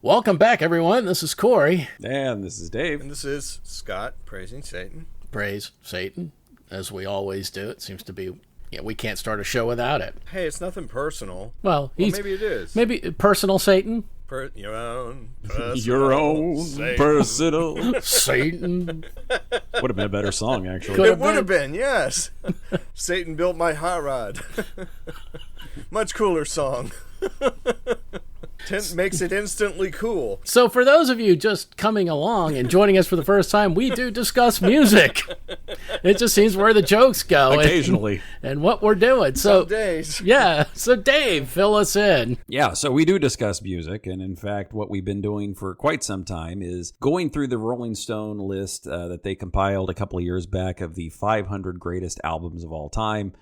Welcome back, everyone. This is Corey. And this is Dave. And this is Scott, praising Satan. Praise Satan, as we always do. It seems to be, we can't start a show without it. Hey, it's nothing personal. Well, maybe it is. Maybe personal Satan. Your own personal Your own Satan. personal Satan. Would have been a better song, actually. It would have been, yes. Satan built my hot rod. Much cooler song. Makes it instantly cool. So for those of you just coming along and joining us for the first time, we do discuss music. It just seems where the jokes go. Occasionally. And what we're doing. So some days. Yeah. So Dave, fill us in. Yeah, so we do discuss music. And in fact, what we've been doing for quite some time is going through the Rolling Stone list that they compiled a couple of years back of the 500 greatest albums of all time.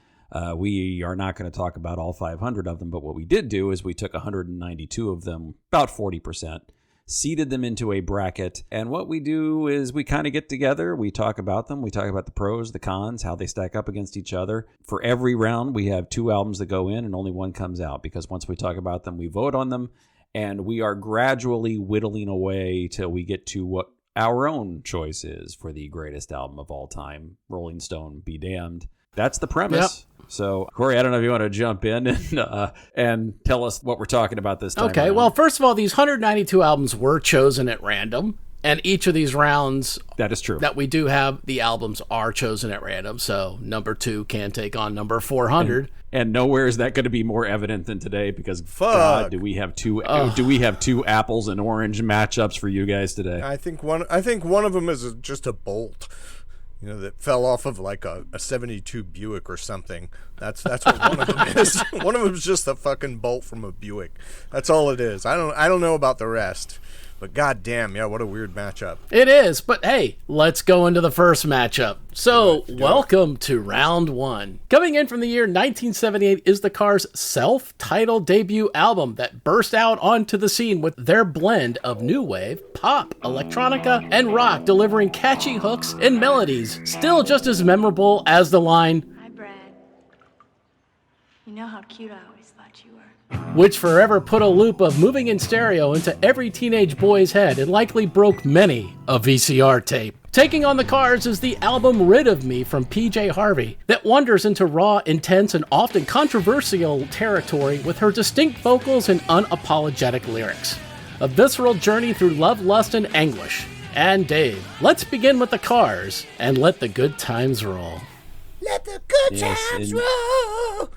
We are not going to talk about all 500 of them, but what we did do is we took 192 of them, about 40%, seeded them into a bracket, and what we do is we kind of get together, we talk about them, we talk about the pros, the cons, how they stack up against each other. For every round, we have 2 albums that go in and only one comes out, because once we talk about them, we vote on them, and we are gradually whittling away till we get to what our own choice is for the greatest album of all time, Rolling Stone be damned. That's the premise. Yep. So, Corey, I don't know if you want to jump in and tell us what we're talking about this time. Okay, around. well, first of all, these 192 albums were chosen at random, and each of these rounds that is true. That we do have, the albums are chosen at random. So, number 2 can take on number 400. And nowhere is that going to be more evident than today, because God, do we have two apples and orange matchups for you guys today? I think one of them is just a bolt. That fell off of like a 72 Buick or something. That's what one of them is. One of them is just a fucking bolt from a Buick. That's all it is. I don't know about the rest. But goddamn, yeah, what a weird matchup. It is, but hey, let's go into the first matchup. So, welcome to round 1. Coming in from the year 1978 is the Cars' self-titled debut album that burst out onto the scene with their blend of new wave, pop, electronica, and rock, delivering catchy hooks and melodies, still just as memorable as the line, "Hi, Brad. You know how cute I always thought you were." Which forever put a loop of moving in stereo into every teenage boy's head and likely broke many a VCR tape. Taking on the Cars is the album Rid of Me from PJ Harvey that wanders into raw, intense, and often controversial territory with her distinct vocals and unapologetic lyrics. A visceral journey through love, lust, and anguish. And Dave, let's begin with the Cars and let the good times roll. Let the good times roll!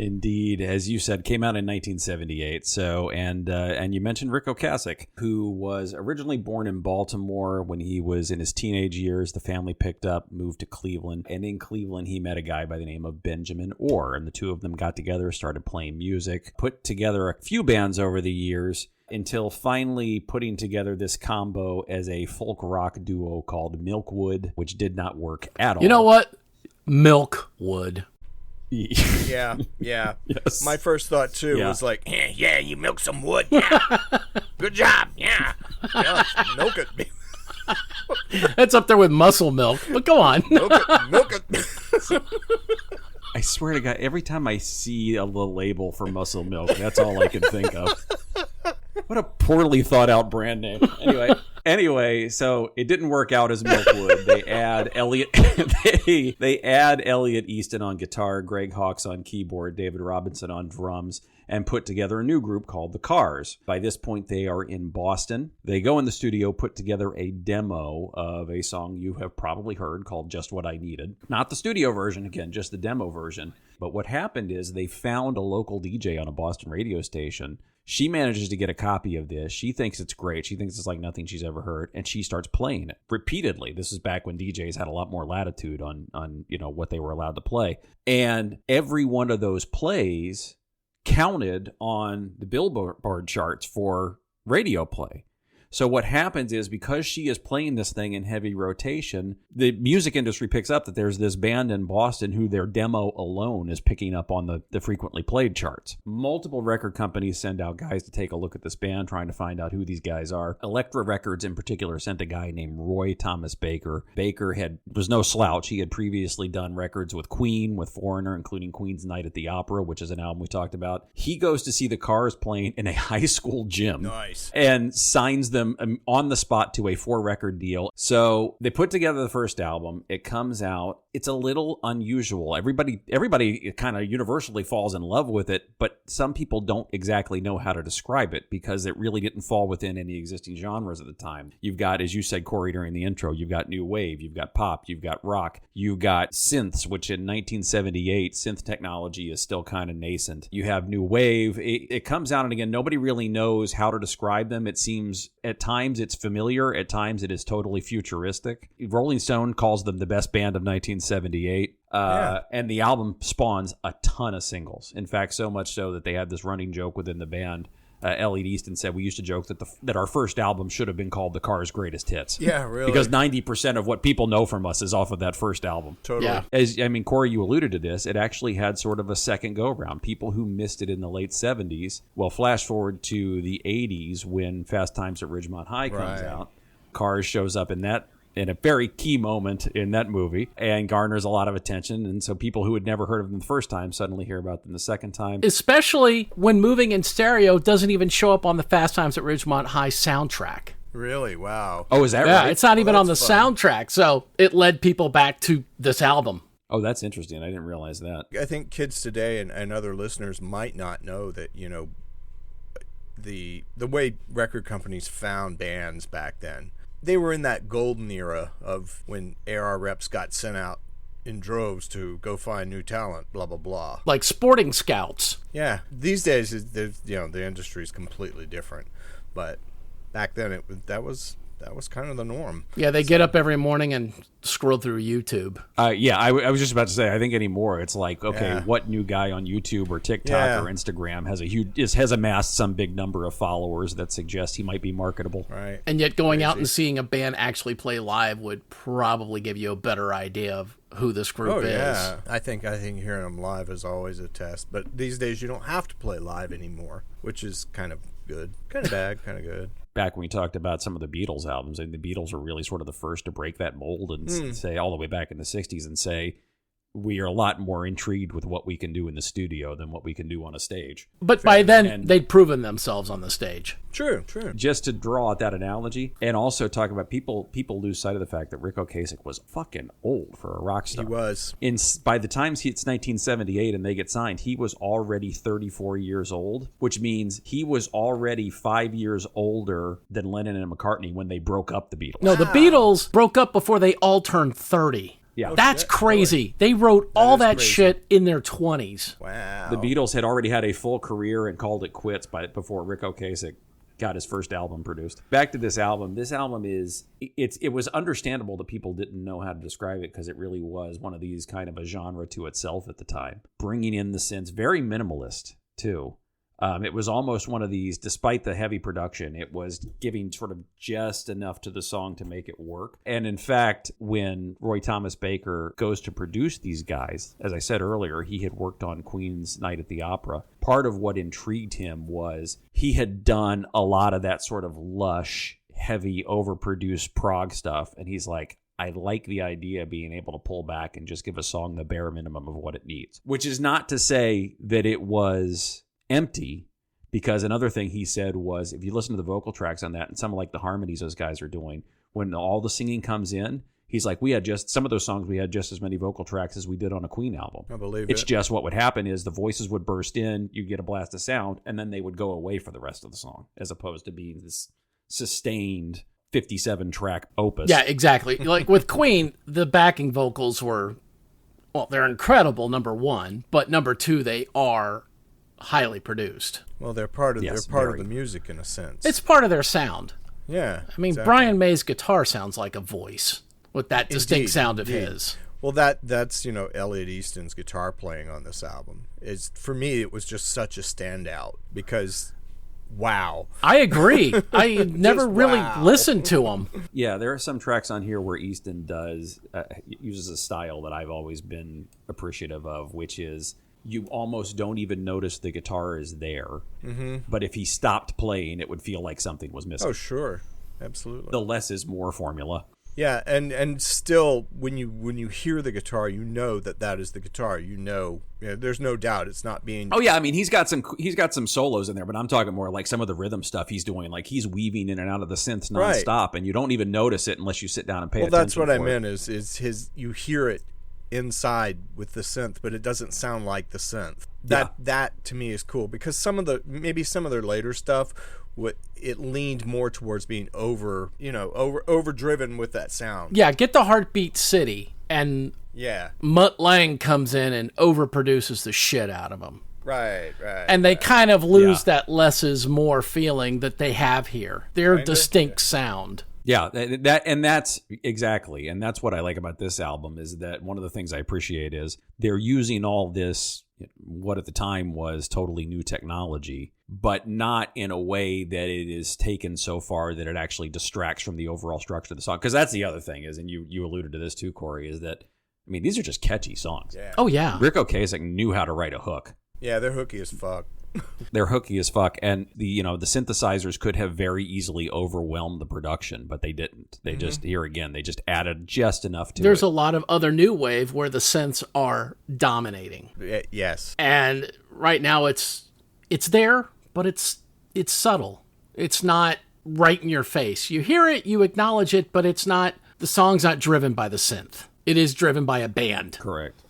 Indeed, as you said, came out in 1978. So, and you mentioned Rick Ocasek, who was originally born in Baltimore. When he was in his teenage years, the family picked up, moved to Cleveland, and in Cleveland, he met a guy by the name of Benjamin Orr, and the two of them got together, started playing music, put together a few bands over the years, until finally putting together this combo as a folk rock duo called Milkwood, which did not work at all. You know what? Milkwood. Yeah. Yes. My first thought too was like, yeah, you milk some wood. Yeah, good job. Yeah, milk it. That's up there with muscle milk. But go on. milk it. I swear to God, every time I see a little label for muscle milk, that's all I can think of. What a poorly thought out brand name. Anyway, so it didn't work out as Milkwood. They add Elliot Easton on guitar, Greg Hawkes on keyboard, David Robinson on drums, and put together a new group called the Cars. By this point, they are in Boston. They go in the studio, put together a demo of a song you have probably heard called Just What I Needed. Not the studio version, again, just the demo version. But what happened is they found a local DJ on a Boston radio station. She manages to get a copy of this. She thinks it's great. She thinks it's like nothing she's ever heard. And she starts playing it repeatedly. This is back when DJs had a lot more latitude on what they were allowed to play. And every one of those plays counted on the Billboard charts for radio play. So what happens is, because she is playing this thing in heavy rotation, the music industry picks up that there's this band in Boston who their demo alone is picking up on the frequently played charts. Multiple record companies send out guys to take a look at this band, trying to find out who these guys are. Elektra Records in particular sent a guy named Roy Thomas Baker. Baker was no slouch. He had previously done records with Queen, with Foreigner, including Queen's Night at the Opera, which is an album we talked about. He goes to see the Cars playing in a high school gym. Nice. And signs them on the spot to a 4-record deal. So they put together the first album. It comes out. It's a little unusual. Everybody kind of universally falls in love with it, but some people don't exactly know how to describe it because it really didn't fall within any existing genres at the time. You've got, as you said, Corey, during the intro, you've got new wave, you've got pop, you've got rock, you've got synths, which in 1978, synth technology is still kind of nascent. You have new wave. It comes out, and again, nobody really knows how to describe them. It seems at times it's familiar, at times it is totally futuristic. Rolling Stone calls them the best band of 1978. And the album spawns a ton of singles. In fact, so much so that they had this running joke within the band. Elliot Easton said, we used to joke that our first album should have been called The Cars' Greatest Hits. Yeah, really. Because 90% of what people know from us is off of that first album. Totally. Yeah. Corey, you alluded to this. It actually had sort of a second go-around. People who missed it in the late 70s, well, flash forward to the 80s when Fast Times at Ridgemont High comes out. Cars shows up in a very key moment in that movie and garners a lot of attention. And so people who had never heard of them the first time suddenly hear about them the second time. Especially when Moving in Stereo doesn't even show up on the Fast Times at Ridgemont High soundtrack. Really? Wow. Oh, is that right? Yeah, it's not even on the fun. soundtrack. So it led people back to this album. Oh, that's interesting. I didn't realize that. I think kids today and other listeners might not know that, the way record companies found bands back then. They were in that golden era of when AR reps got sent out in droves to go find new talent, blah, blah, blah. Like sporting scouts. Yeah. These days, the industry is completely different. But back then, that was kind of the norm. Yeah, they get up every morning and scroll through YouTube. I was just about to say, I think anymore it's like, okay, what new guy on YouTube or TikTok or Instagram has amassed some big number of followers that suggest he might be marketable. Right. And yet going out and seeing a band actually play live would probably give you a better idea of who this group is. Yeah. I think hearing them live is always a test. But these days you don't have to play live anymore, which is kind of good. Kind of bad, kind of good. Back when we talked about some of the Beatles albums, and the Beatles were really sort of the first to break that mold and say, all the way back in the 60s, and say, we are a lot more intrigued with what we can do in the studio than what we can do on a stage. But by then, they'd proven themselves on the stage. True. Just to draw out that analogy, and also talk about people lose sight of the fact that Rick Ocasek was fucking old for a rock star. He was. By the time it's 1978 and they get signed, he was already 34 years old, which means he was already 5 years older than Lennon and McCartney when they broke up the Beatles. No, the Beatles broke up before they all turned 30. Yeah. That's crazy. They wrote all that shit in their 20s. Wow. The Beatles had already had a full career and called it quits before Rick Ocasek got his first album produced. Back to this album. This album it was understandable that people didn't know how to describe it because it really was one of these kind of a genre to itself at the time. Bringing in the synths, very minimalist too. It was almost one of these, despite the heavy production, it was giving sort of just enough to the song to make it work. And in fact, when Roy Thomas Baker goes to produce these guys, as I said earlier, he had worked on Queen's Night at the Opera. Part of what intrigued him was he had done a lot of that sort of lush, heavy, overproduced prog stuff. And he's like, I like the idea of being able to pull back and just give a song the bare minimum of what it needs. Which is not to say that it was empty, because another thing he said was, if you listen to the vocal tracks on that and some of like the harmonies those guys are doing, when all the singing comes in, he's like, some of those songs we had just as many vocal tracks as we did on a Queen album. I believe it's just what would happen is the voices would burst in, you get a blast of sound, and then they would go away for the rest of the song, as opposed to being this sustained 57 track opus. Yeah, exactly. Like with Queen, the backing vocals were, well, they're incredible, number one, but number two, they are highly produced. Well, they're part of very. the music in a sense. It's part of their sound. Yeah. I mean, exactly. Brian May's guitar sounds like a voice with that distinct sound of his. Well, that's Elliot Easton's guitar playing on this album. For me, it was just such a standout because wow. I agree. I never really wow. listened to them. Yeah, there are some tracks on here where Easton uses a style that I've always been appreciative of, which is you almost don't even notice the guitar is there. Mm-hmm. But if he stopped playing, it would feel like something was missing. Oh, sure. Absolutely. The less is more formula. Yeah, and still, when you hear the guitar, you know that is the guitar. You know, there's no doubt it's not being. Oh yeah, I mean he's got some solos in there, but I'm talking more like some of the rhythm stuff he's doing. Like he's weaving in and out of the synths nonstop, right. And you don't even notice it unless you sit down and pay attention. Well, that's what I meant. Is his you hear it inside with the synth, but it doesn't sound like the synth. That to me is cool because some of their later stuff. It leaned more towards being overdriven with that sound. Yeah, get the Heartbeat City, and Mutt Lange comes in and overproduces the shit out of them. Right. And they kind of lose that less is more feeling that they have here. Their distinct sound. Yeah, that's exactly, and that's what I like about this album is that one of the things I appreciate is they're using all this, what at the time was totally new technology, but not in a way that it is taken so far that it actually distracts from the overall structure of the song. Because that's the other thing is, and you alluded to this too, Corey, is that, I mean, these are just catchy songs. Yeah. Oh, yeah. Rick Ocasek knew how to write a hook. Yeah, they're hooky as fuck. They're hooky as fuck, and the synthesizers could have very easily overwhelmed the production, but they didn't. They just they just added just enough to it. There's a lot of other new wave where the synths are dominating. Yes. And right now it's there, but it's subtle. It's not right in your face. You hear it, you acknowledge it, but it's not. The song's not driven by the synth. It is driven by a band. Correct.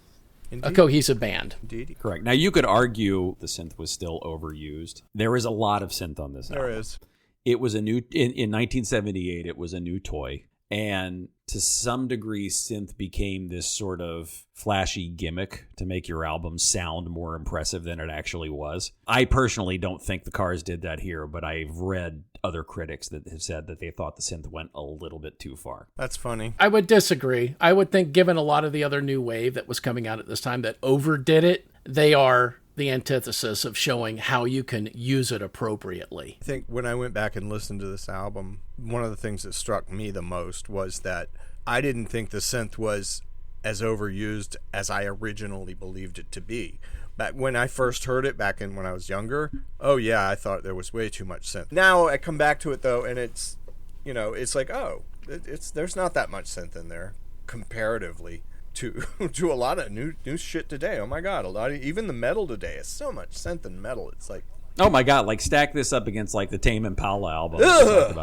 Indeed. A cohesive band. Indeed. Correct. Now, you could argue the synth was still overused. There is a lot of synth on this album. There is. It was in 1978, it was a new toy. And to some degree, synth became this sort of flashy gimmick to make your album sound more impressive than it actually was. I personally don't think the Cars did that here, but I've read other critics that have said that they thought the synth went a little bit too far. That's funny. I would disagree. I would think given a lot of the other new wave that was coming out at this time that overdid it, they are the antithesis of showing how you can use it appropriately. I think when I went back and listened to this album, one of the things that struck me the most was that I didn't think the synth was as overused as I originally believed it to be. Back when I first heard it, when I was younger, I thought there was way too much synth. Now I come back to it though, and it's like, there's not that much synth in there comparatively to a lot of new shit today. Oh my god, even the metal today is so much synth and metal. It's like, oh my god, like stack this up against like the Tame Impala album. God,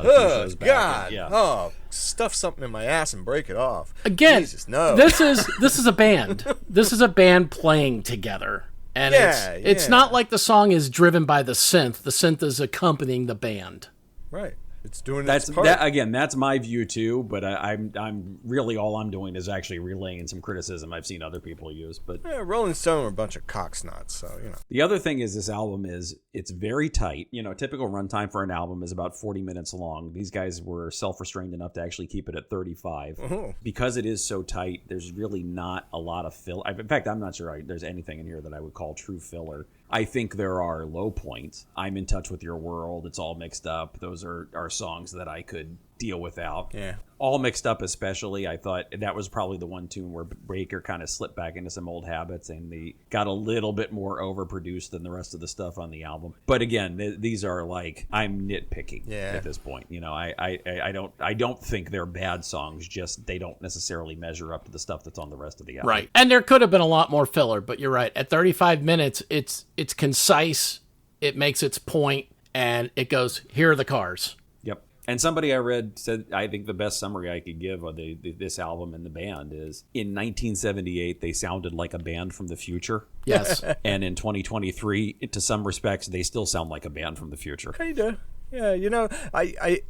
stuff something in my ass and break it off. Again, Jesus, no. This is a band. This is a band playing together. And it's not like the song is driven by the synth. The synth is accompanying the band. Right. It's doing its part. That's my view too, but I'm really all I'm doing is actually relaying some criticism I've seen other people use. But Rolling Stone are a bunch of cocksnots, so The other thing is this album it's very tight. Typical runtime for an album is about 40 minutes long. These guys were self-restrained enough to actually keep it at 35. Oh. Because it is so tight, there's really not a lot of filler. In fact, I'm not sure there's anything in here that I would call true filler. I think there are low points. I'm in touch with your world. It's all mixed up. Those are songs that I could deal without. Yeah. All mixed up especially. I thought that was probably the one tune where Breaker kind of slipped back into some old habits and they got a little bit more overproduced than the rest of the stuff on the album. But again, these are like, I'm nitpicking at this point. I don't think they're bad songs, just they don't necessarily measure up to the stuff that's on the rest of the album. Right. And there could have been a lot more filler, but you're right. At 35 minutes, it's concise, it makes its point, and it goes, here are the Cars. Yep. And somebody I read said, I think the best summary I could give of this album and the band is, in 1978, they sounded like a band from the future. Yes. And in 2023, to some respects, they still sound like a band from the future. Kinda. Yeah,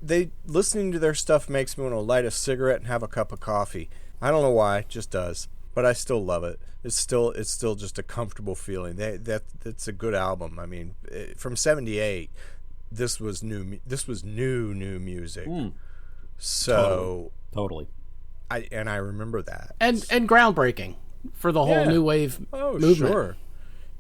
they listening to their stuff makes me want to light a cigarette and have a cup of coffee. I don't know why, it just does. But I still love it. It's still just a comfortable feeling. That's a good album. I mean, from 78, this was new music. So totally. I remember that. And groundbreaking for the whole new wave movement. Sure.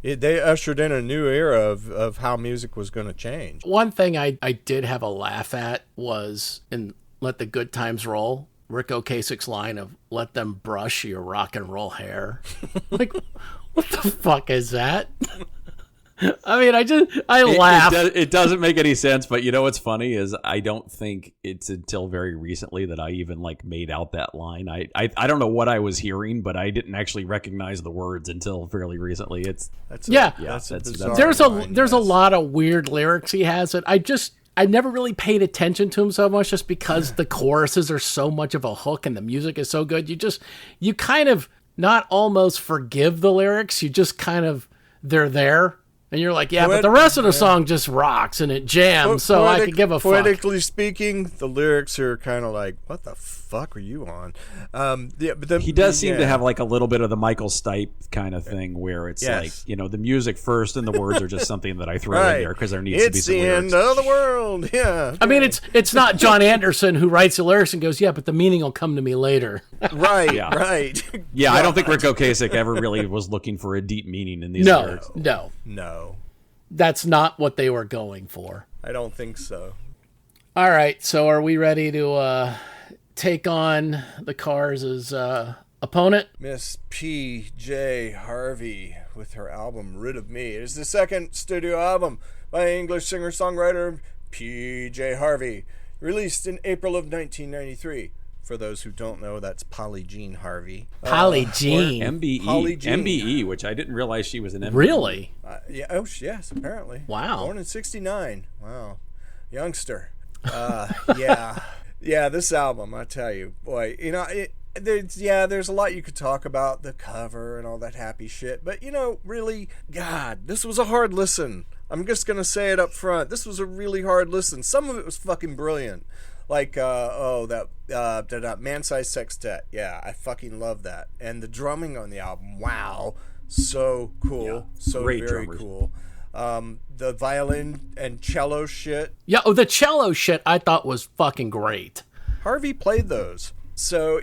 They ushered in a new era of how music was going to change. One thing I did have a laugh at was in Let the Good Times Roll, Rick Ocasek's line of "Let them brush your rock and roll hair." Like, what the fuck is that? I mean, I laugh. It doesn't make any sense, but you know what's funny is I don't think it's until very recently that I even like made out that line. I don't know what I was hearing, but I didn't actually recognize the words until fairly recently. There's a lot of weird lyrics he has that I never really paid attention to him so much just because the choruses are so much of a hook and the music is so good. You kind of not almost forgive the lyrics. You just kind of, they're there. And you're like, but the rest of the song just rocks and it jams, so I could give a fuck. Poetically speaking, the lyrics are kind of like, what the fuck are you on? He does seem to have like a little bit of the Michael Stipe kind of thing where it's like, the music first and the words are just something that I throw in there because there needs to be some lyrics. It's the end of the world, yeah. I mean, it's not John Anderson who writes the lyrics and goes, but the meaning will come to me later. Right. Yeah, I don't think Rick Ocasek ever really was looking for a deep meaning in these lyrics. No. That's not what they were going for. I don't think so. All right, so are we ready to take on the Cars' opponent? Miss P.J. Harvey with her album Rid of Me. It is the second studio album by English singer-songwriter P.J. Harvey, released in April of 1993. For those who don't know, that's Polly Jean Harvey. Polly Jean. MBE, which I didn't realize she was an MBE. Really? Yes, apparently. Wow. Born in 1969. Wow. Youngster. Yeah, this album, I tell you, boy, there's a lot you could talk about, the cover and all that happy shit, but, really, God, this was a hard listen. I'm just going to say it up front. This was a really hard listen. Some of it was fucking brilliant. Like, that Man-Sized Sextet. Yeah, I fucking love that. And the drumming on the album, wow. So cool. Yeah, so very drummers. Cool. The violin and cello shit. Yeah, the cello shit I thought was fucking great. Harvey played those. So,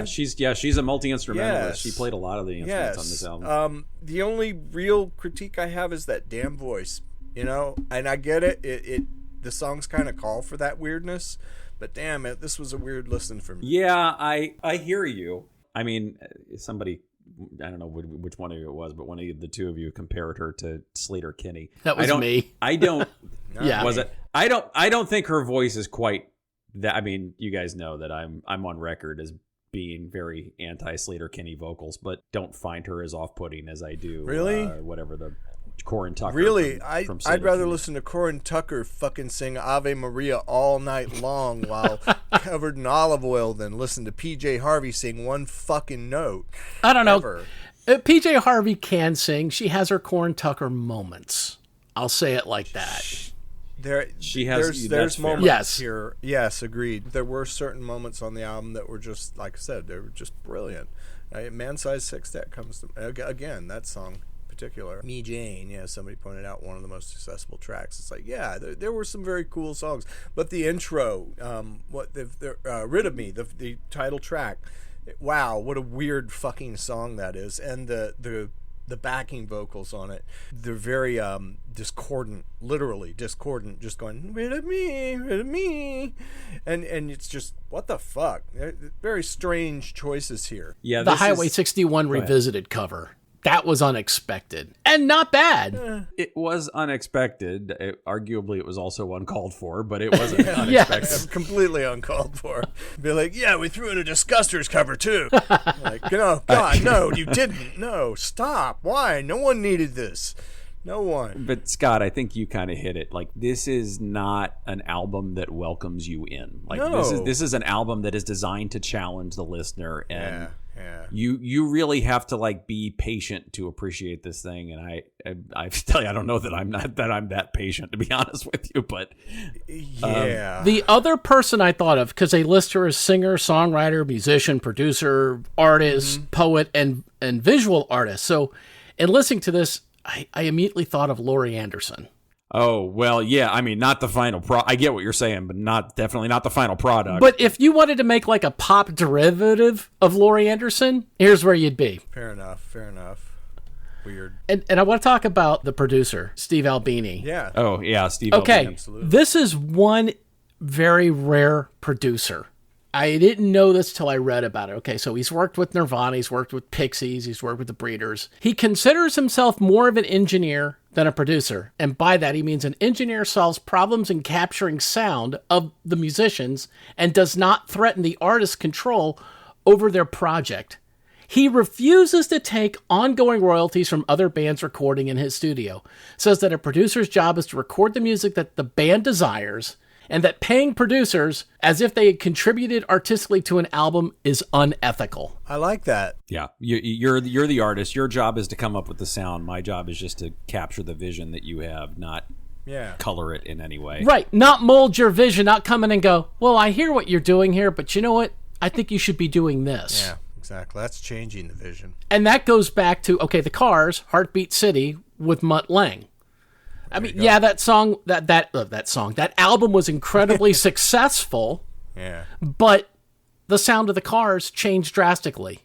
she's a multi-instrumentalist. She played a lot of the instruments on this album. The only real critique I have is that damn voice, and I get it. The songs kind of call for that weirdness, but damn it, this was a weird listen for me. Yeah, I hear you. I mean, somebody, I don't know which one of you it was, but one of the two of you compared her to Slater Kinney. That was me. I don't. Yeah. Was it? I don't think her voice is quite that. I mean, you guys know that I'm on record as being very anti Slater Kinney vocals, but don't find her as off-putting as I do. Really? Whatever the Corin Tucker. Really, from I'd rather listen to Corin Tucker fucking sing Ave Maria all night long while covered in olive oil than listen to PJ Harvey sing one fucking note. I don't know. PJ Harvey can sing. She has her Corin Tucker moments. I'll say it like that. There's moments here. Yes, agreed. There were certain moments on the album that were just, like I said, they were just brilliant. Man-Sized Sextet comes to again, that song. Particular. Me Jane, somebody pointed out one of the most successful tracks. It's like, there were some very cool songs, but the intro, Rid of Me, the title track, wow, what a weird fucking song that is, and the backing vocals on it, they're very discordant, literally discordant, just going rid of me, and it's just what the fuck. Very strange choices here. Yeah, the Highway 61 revisited cover. That was unexpected and not bad. It was unexpected. Arguably, it was also uncalled for, but it wasn't unexpected. Yes. Completely uncalled for. Be like, we threw in a Disgusters cover too. Like, no, God, no, you didn't. No, stop. Why? No one needed this. No one. But Scott, I think you kind of hit it. Like, this is not an album that welcomes you in. Like, this is an album that is designed to challenge the listener, and you really have to like be patient to appreciate this thing. And I tell you, I don't know that I'm that patient, to be honest with you. But the other person I thought of, because they list her as singer, songwriter, musician, producer, artist, poet, and visual artist. So in listening to this, I immediately thought of Laurie Anderson. Oh, well, yeah. I mean, not the final I get what you're saying, but definitely not the final product. But if you wanted to make like a pop derivative of Laurie Anderson, here's where you'd be. Fair enough. weird. And I want to talk about the producer, Steve Albini. Yeah. Oh, yeah, Steve. Okay, Albini. this is one very rare producer. I didn't know this till I read about it. Okay, so he's worked with Nirvana, he's worked with Pixies, he's worked with the Breeders. He considers himself more of an engineer than a producer. And by that, he means an engineer solves problems in capturing sound of the musicians and does not threaten the artist's control over their project. He refuses to take ongoing royalties from other bands recording in his studio. Says that a producer's job is to record the music that the band desires, and that paying producers as if they had contributed artistically to an album is unethical. I like that. Yeah, you're the artist. Your job is to come up with the sound. My job is just to capture the vision that you have, not color it in any way. Right, not mold your vision, not come in and go, well, I hear what you're doing here, but you know what? I think you should be doing this. Yeah, exactly. That's changing the vision. And that goes back to, okay, the Cars, Heartbeat City with Mutt Lange. I mean, yeah, that album was incredibly successful. Yeah. But the sound of the Cars changed drastically.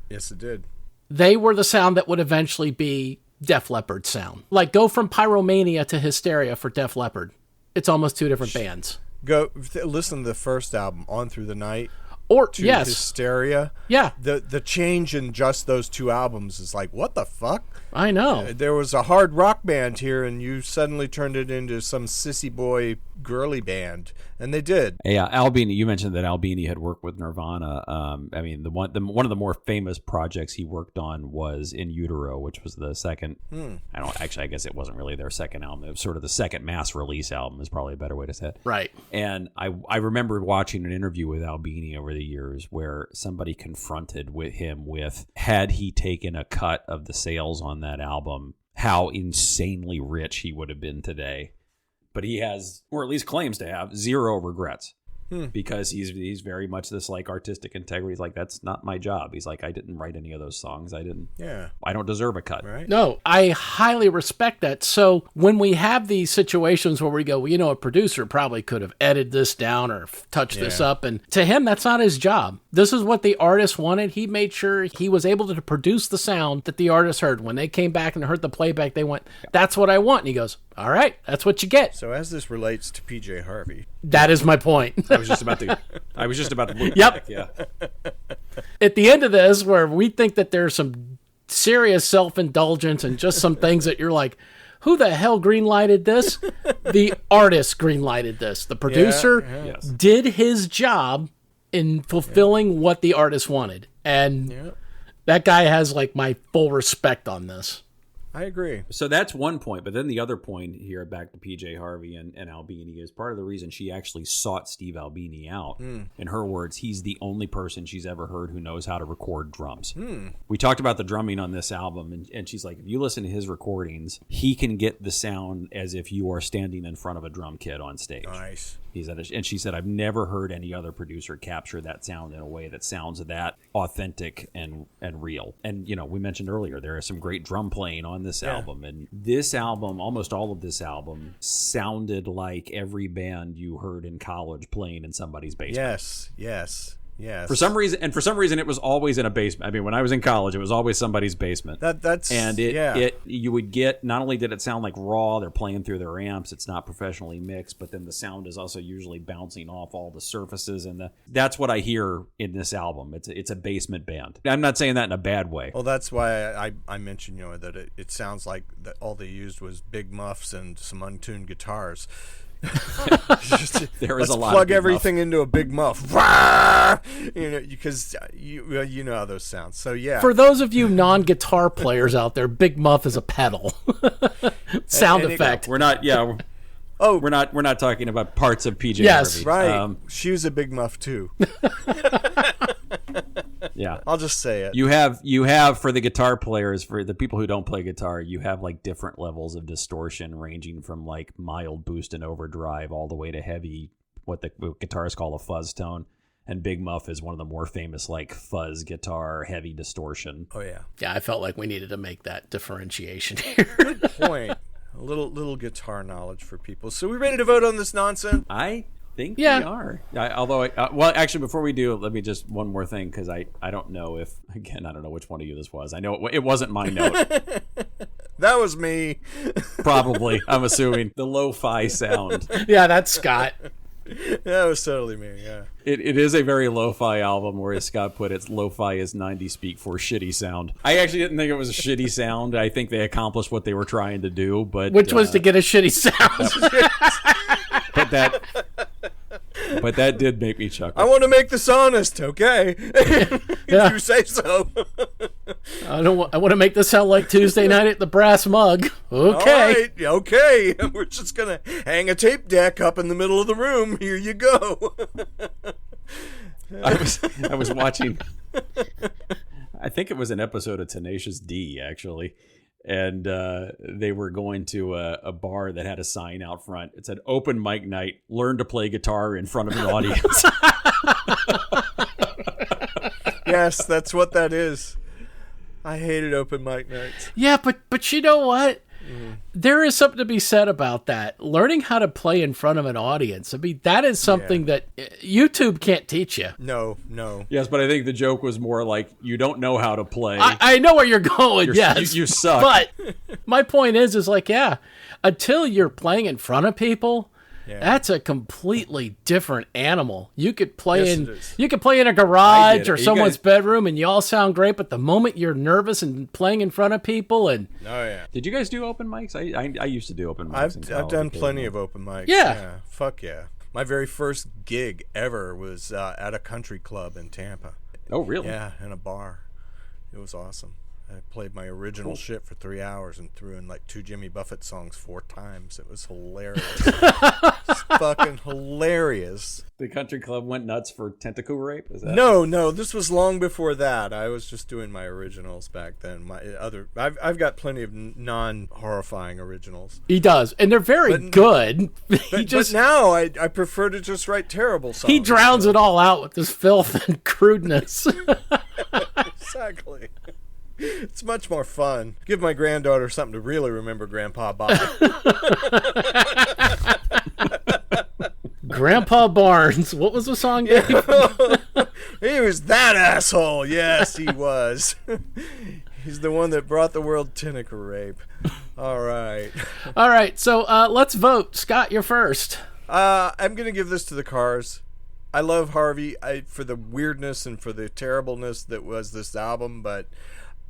Yes, it did. They were the sound that would eventually be Def Leppard's sound. Like, go from Pyromania to Hysteria for Def Leppard. It's almost two different bands. Listen to the first album, On Through the Night. Or, to yes. Hysteria. Yeah. The change in just those two albums is like, what the fuck? I know. There was a hard rock band here, and you suddenly turned it into some sissy boy girly band, and they did. Yeah, Albini. You mentioned that Albini had worked with Nirvana. I mean, one of the more famous projects he worked on was In Utero, which was the second. I guess it wasn't really their second album. It was sort of the second mass release album. Is probably a better way to say it. Right. And I remember watching an interview with Albini over the years where somebody confronted him with, had he taken a cut of the sales on that album, how insanely rich he would have been today. But he has, or at least claims to have, zero regrets. Because he's very much this like artistic integrity. He's like, that's not my job. He's like, I didn't write any of those songs. I don't deserve a cut. Right. No, I highly respect that. So when we have these situations where we go, well, you know, a producer probably could have edited this down or touched this up. And to him, that's not his job. This is what the artist wanted. He made sure he was able to produce the sound that the artist heard. When they came back and heard the playback, they went, that's what I want. And he goes, all right, that's what you get. So as this relates to PJ Harvey. That is my point. I was just about to look Yep. back, yeah. At the end of this, where we think that there's some serious self-indulgence and just some things that you're like, who the hell green-lighted this? The artist green-lighted this. The producer did his job in fulfilling what the artist wanted. And that guy has like my full respect on this. I agree. So that's one point, but then the other point here, back to PJ Harvey and Albini, is part of the reason she actually sought Steve Albini out. In her words, he's the only person she's ever heard who knows how to record drums. We talked about the drumming on this album, and she's like, if you listen to his recordings, he can get the sound as if you are standing in front of a drum kit on stage. Nice. And she said, I've never heard any other producer capture that sound in a way that sounds that authentic and real. And, you know, we mentioned earlier, there is some great drum playing on this album. And this album, almost all of this album, sounded like every band you heard in college playing in somebody's basement. Yes. For some reason, it was always in a basement. I mean, when I was in college, it was always somebody's basement. You would get, not only did it sound like raw, they're playing through their amps, it's not professionally mixed, but then the sound is also usually bouncing off all the surfaces, and that's what I hear in this album. It's a basement band. I'm not saying that in a bad way. Well, that's why I mentioned, you know, that it sounds like that all they used was big muffs and some untuned guitars. There is a lot. Plug of everything into a big muff, you know, because you know how those sound. So yeah. For those of you non-guitar players out there, big muff is a pedal sound effect. We're not. Yeah. Oh, we're not talking about parts of PJ Yes, Harvey. Right. She was a big muff too. Yeah. I'll just say it. You have for the guitar players, for the people who don't play guitar, you have like different levels of distortion ranging from like mild boost and overdrive all the way to heavy, what the guitarists call a fuzz tone. And Big Muff is one of the more famous like fuzz guitar, heavy distortion. Oh yeah. Yeah, I felt like we needed to make that differentiation here. Good point. A little guitar knowledge for people. So we ready to vote on this nonsense? I think Yeah. we are. Well, actually, before we do, let me just one more thing, because I don't know if, again, I don't know which one of you this was. I know it wasn't my note. That was me. Probably, I'm assuming. The lo-fi sound. Yeah, that's Scott. That was totally me, yeah. It is a very lo-fi album, where, as Scott put it, lo-fi is 90 speak for shitty sound. I actually didn't think it was a shitty sound. I think they accomplished what they were trying to do, but Which was to get a shitty sound. But that did make me chuckle. I want to make this honest, okay? Yeah. If you say so. I want to make this sound like Tuesday night at the Brass Mug. Okay. All right, okay. We're just going to hang a tape deck up in the middle of the room. Here you go. I was watching, I think it was an episode of Tenacious D, actually. And they were going to a bar that had a sign out front. It said, "Open mic night. Learn to play guitar in front of an audience." Yes, that's what that is. I hated open mic nights. Yeah, but you know what? There is something to be said about that. Learning how to play in front of an audience. I mean, that is something that YouTube can't teach you. No. Yes, but I think the joke was more like, you don't know how to play. I know where you're going, yes. You suck. But my point is like, yeah, until you're playing in front of people, that's a completely different animal. You could play in a garage or someone's bedroom and you all sound great, but the moment you're nervous and playing in front of people and Did you guys do open mics? I used to do open mics. I've done plenty of open mics. Yeah. Fuck yeah. My very first gig ever was at a country club in Tampa. Oh, really? Yeah, in a bar. It was awesome. I played my original shit for 3 hours and threw in like 2 Jimmy Buffett songs 4 times. It was hilarious. It's fucking hilarious. The country club went nuts for tentacle rape? Is that... No, this was long before that. I was just doing my originals back then. I've got plenty of non-horrifying originals. he does, and they're very good. But now I prefer to just write terrible songs. He drowns it all out with this filth and crudeness. Exactly. It's much more fun. Give my granddaughter something to really remember Grandpa by. Grandpa Barnes. What was the song, Dave? He was that asshole. Yes, he was. He's the one that brought the world tentacle rape. All right. All right, so let's vote. Scott, you're first. I'm going to give this to the Cars. I love Harvey for the weirdness and for the terribleness that was this album, but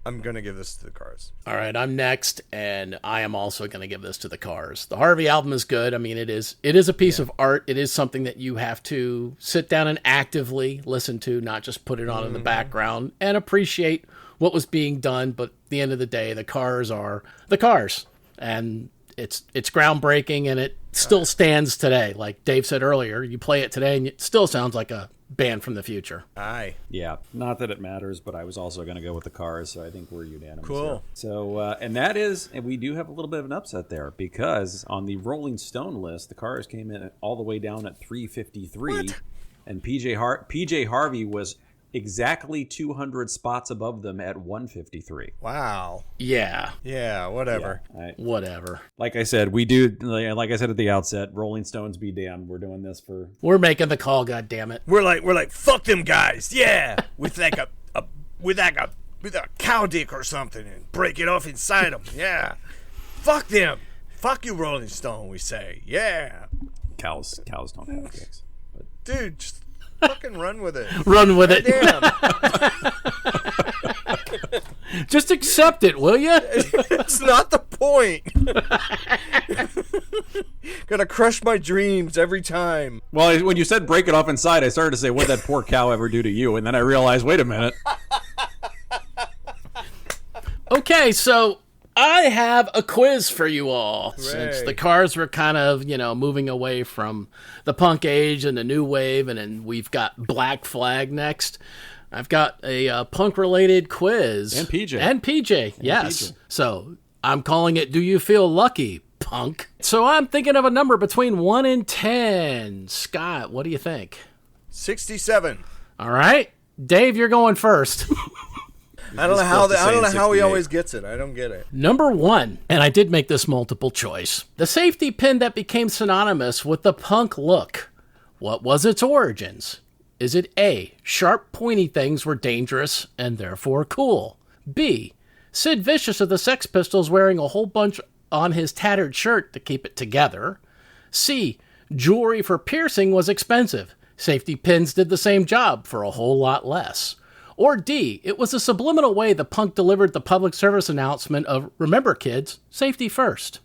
I'm going to give this to the Cars. All right, I'm next, and I am also going to give this to the Cars. The Harvey album is good. I mean, it is a piece of art. It is something that you have to sit down and actively listen to, not just put it on in the background, and appreciate what was being done. But at the end of the day, the Cars are the Cars, and it's groundbreaking, and it still stands today. Like Dave said earlier, you play it today, and it still sounds like a band from the future. Aye. Yeah, not that it matters, but I was also going to go with the Cars, so I think we're unanimous. Cool. Here. So, and we do have a little bit of an upset there, because on the Rolling Stone list, the Cars came in all the way down at 353, What? and PJ Harvey was exactly 200 spots above them at 153. Wow. Yeah, Yeah, whatever. whatever. Like I said, we do. Like I said at the outset, Rolling Stones be damned. We're doing this for. We're making the call, goddammit. We're like fuck them guys. Yeah. With a cow dick or something and break it off inside them. Yeah. Fuck them. Fuck you, Rolling Stone, we say. Yeah. Cows don't have dicks. But. Dude, just fucking run with it. Run with it. Damn. Just accept it, will you? It's not the point. Gonna crush my dreams every time. Well, when you said break it off inside, I started to say, what'd that poor cow ever do to you? And then I realized, wait a minute. Okay, so I have a quiz for you all. Hooray. Since the Cars were kind of, moving away from the punk age and the new wave, and then we've got Black Flag next. I've got a punk-related quiz. And PJ. And PJ, yes. PJ. So I'm calling it Do You Feel Lucky, Punk? So I'm thinking of a number between 1 and 10. Scott, what do you think? 67. All right. Dave, you're going first. I don't know how he always gets it. I don't get it. Number 1, and I did make this multiple choice. The safety pin that became synonymous with the punk look What was its origins? Is it A, sharp, pointy things were dangerous and therefore cool? B, Sid Vicious of the Sex Pistols wearing a whole bunch on his tattered shirt to keep it together? C, jewelry for piercing was expensive. Safety pins did the same job for a whole lot less. Or D, it was a subliminal way the punk delivered the public service announcement of, remember kids, safety first.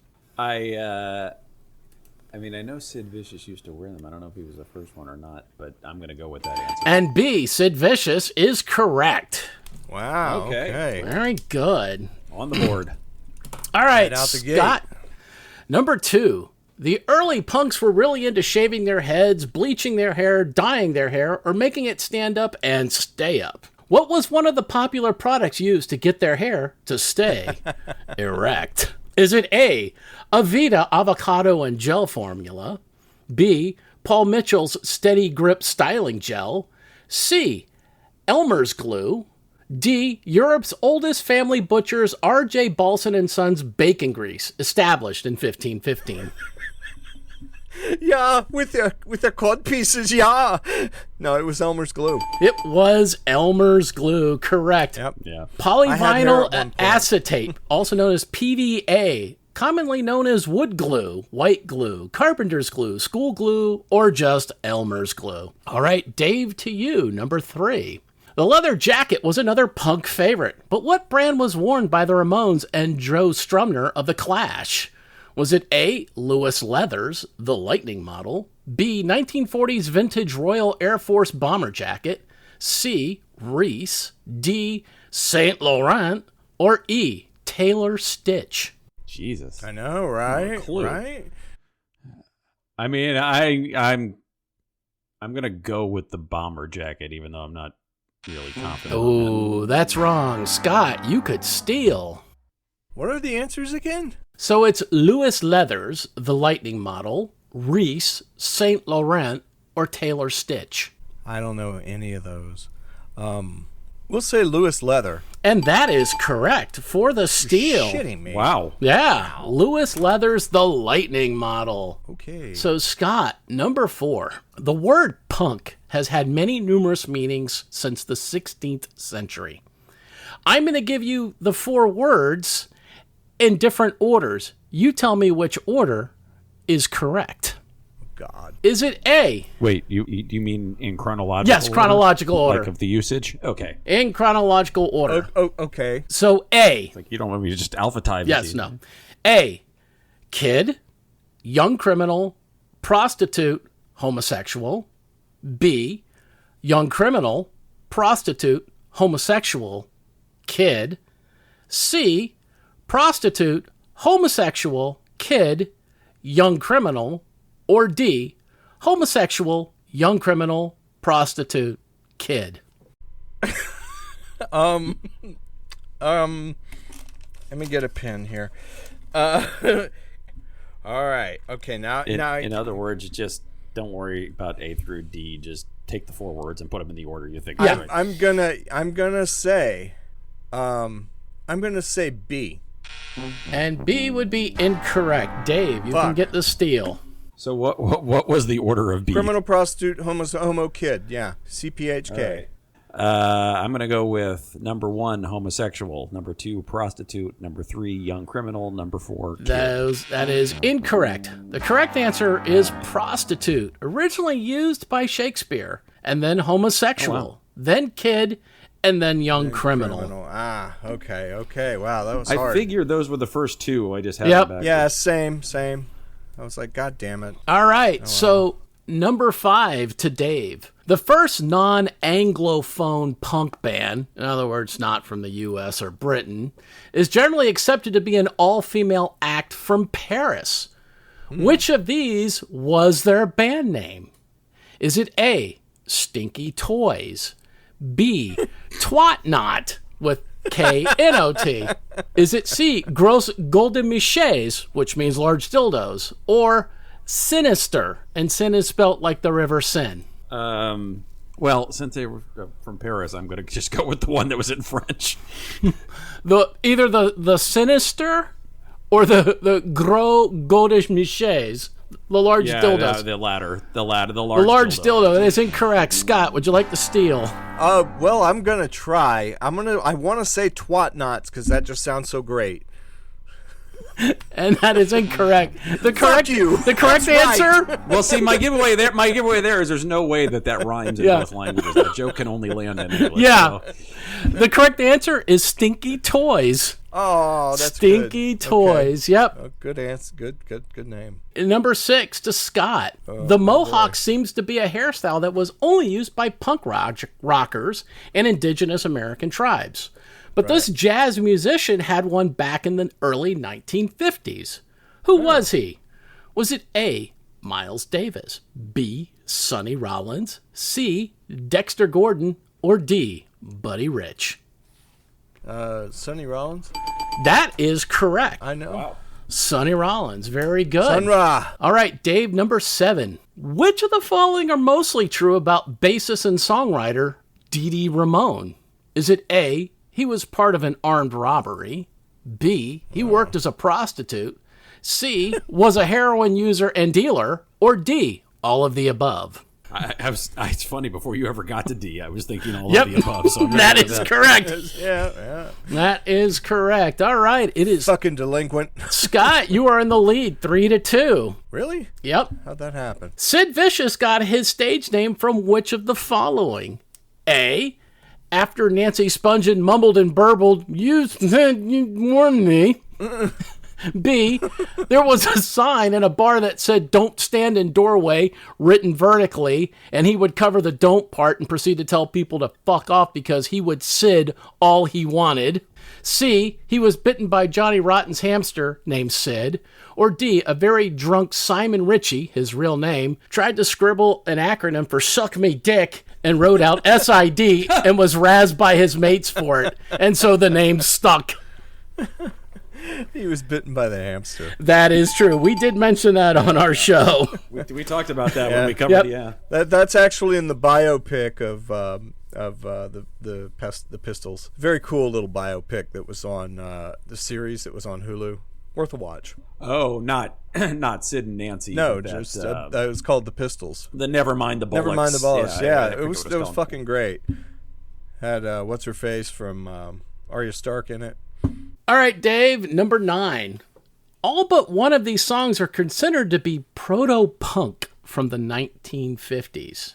I mean, I know Sid Vicious used to wear them. I don't know if he was the first one or not, but I'm going to go with that answer. And B, Sid Vicious is correct. Wow. Okay. Very good. On the board. All right, out the gate. Scott. Number 2. The early punks were really into shaving their heads, bleaching their hair, dyeing their hair, or making it stand up and stay up. What was one of the popular products used to get their hair to stay erect? Is it A, Aveda avocado and gel formula? B, Paul Mitchell's Steady Grip styling gel? C, Elmer's glue? D, Europe's oldest family butchers R.J. Balson and Sons bacon grease, established in 1515? Yeah, with the cod pieces, yeah. No, it was Elmer's glue. It was Elmer's glue, correct. Yep. Yeah. Polyvinyl acetate, also known as PVA, commonly known as wood glue, white glue, carpenter's glue, school glue, or just Elmer's glue. All right, Dave, to you, number 3. The leather jacket was another punk favorite, but what brand was worn by the Ramones and Joe Strummer of The Clash? Was it A, Lewis Leathers, the Lightning model? B, 1940s vintage Royal Air Force bomber jacket? C, Reese? D, Saint Laurent? Or E, Taylor Stitch? Jesus. I know, right? No clue. Right? I mean, I'm going to go with the bomber jacket, even though I'm not really confident. Oh, that's wrong. Scott, you could steal. What are the answers again? So it's Lewis Leathers, the Lightning model, Reese, Saint Laurent, or Taylor Stitch. I don't know any of those. We'll say Lewis Leather. And that is correct for the steal. You're shitting me. Wow. Yeah, Lewis Leathers, the Lightning model. Okay. So Scott, number 4. The word punk has had many numerous meanings since the 16th century. I'm going to give you the 4 words in different orders. You tell me which order is correct. God. Is it A? Wait, you mean in chronological Yes, chronological order. Like of the usage? Okay. In chronological order. Okay. So A. Like you don't want me to just alphabetize Yes, these. no. A, kid, young criminal, prostitute, homosexual. B, young criminal, prostitute, homosexual, kid. C, prostitute, homosexual, kid, young criminal. Or D, homosexual, young criminal, prostitute, kid. Let me get a pen here. All right. Okay. Now. In other words, just don't worry about A through D. Just take the 4 words and put them in the order you think. Yeah. Right. I'm gonna say B. And B would be incorrect. Dave, you can get the steal. So what was the order of B? Criminal, prostitute, homo, kid. Yeah. CPHK. Right. I'm going to go with number 1, homosexual. Number 2, prostitute. Number 3, young criminal. Number 4, kid. That is incorrect. The correct answer is prostitute, originally used by Shakespeare, and then homosexual, then kid, and then young criminal. Ah, okay. Wow, that was hard. I figured those were the first 2. I just had Yep. them back. Yeah, same. I was like, God damn it. All right, so number 5 to Dave. The first non-Anglophone punk band, in other words, not from the U.S. or Britain, is generally accepted to be an all-female act from Paris. Which of these was their band name? Is it A, Stinky Toys, B, Twat Knot with K-N-O-T? Is it C, Gross Golden Miches, which means large dildos, or Sinister, and sin is spelt like the river Seine? Well, since they were from Paris, I'm going to just go with the one that was in French. Either the Sinister or the Gros Golden Miches. The large dildos. The large dildo. That is incorrect. Scott, would you like to steal? Well, I'm gonna try. I want to say twat knots because that just sounds so great. And that is incorrect. The correct answer. Right. Well, see, my giveaway there is there's no way that rhymes in both languages. That joke can only land in English. Yeah. So. The correct answer is stinky toys. Oh, that's Stinky good. Toys. Okay. Yep. Good answer. Good name. Number 6 to Scott. The mohawk seems to be a hairstyle that was only used by punk rockers and indigenous American tribes. But this jazz musician had one back in the early 1950s. Who was he? Was it A, Miles Davis, B, Sonny Rollins, C, Dexter Gordon, or D, Buddy Rich? Sonny Rollins? That is correct. I know. Wow. Sonny Rollins. Very good. Sun Ra. All right, Dave, number 7. Which of the following are mostly true about bassist and songwriter Dee Dee Ramone? Is it A, he was part of an armed robbery, B, he worked as a prostitute, C, was a heroin user and dealer, or D, all of the above? It's funny, before you ever got to D, I was thinking all of the above. So that is correct. Yeah. That is correct. All right. It is. Fucking delinquent. Scott, you are in the lead, 3-2. Really? Yep. How'd that happen? Sid Vicious got his stage name from which of the following? After Nancy Spungen mumbled and burbled, "You said you warned me." B, there was a sign in a bar that said "Don't stand in doorway," written vertically, and he would cover the "don't" part and proceed to tell people to fuck off because he would Sid all he wanted. C, he was bitten by Johnny Rotten's hamster named Sid. Or D, a very drunk Simon Ritchie, his real name, tried to scribble an acronym for "Suck Me Dick" and wrote out SID and was razzed by his mates for it. And so the name stuck. He was bitten by the hamster. That is true. We did mention that on our show. We talked about that when we covered. That's actually in the biopic of the Pistols. Very cool little biopic that was on the series that was on Hulu. Worth a watch. Oh, not Sid and Nancy. No, just it was called The Pistols. The Nevermind the Bollocks. Nevermind the Bollocks. Yeah, it was called. fucking great. Had what's her face from Arya Stark in it. All right, Dave, number 9. All but one of these songs are considered to be proto-punk from the 1950s.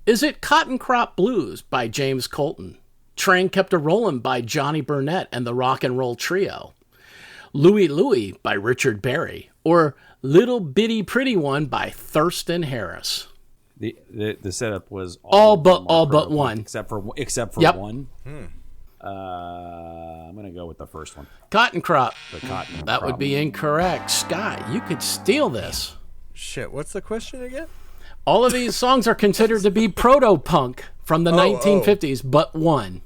Is it Cotton Crop Blues by James Colton, Train Kept A-Rollin' by Johnny Burnett and the Rock and Roll Trio, Louie Louie by Richard Berry, or Little Bitty Pretty One by Thurston Harris? The setup was all but one, except for one. I'm going to go with the first one. Cotton Crop. That would be incorrect. Scott, you could steal this. Shit, what's the question again? All of these songs are considered to be proto-punk from the 1950s, but one.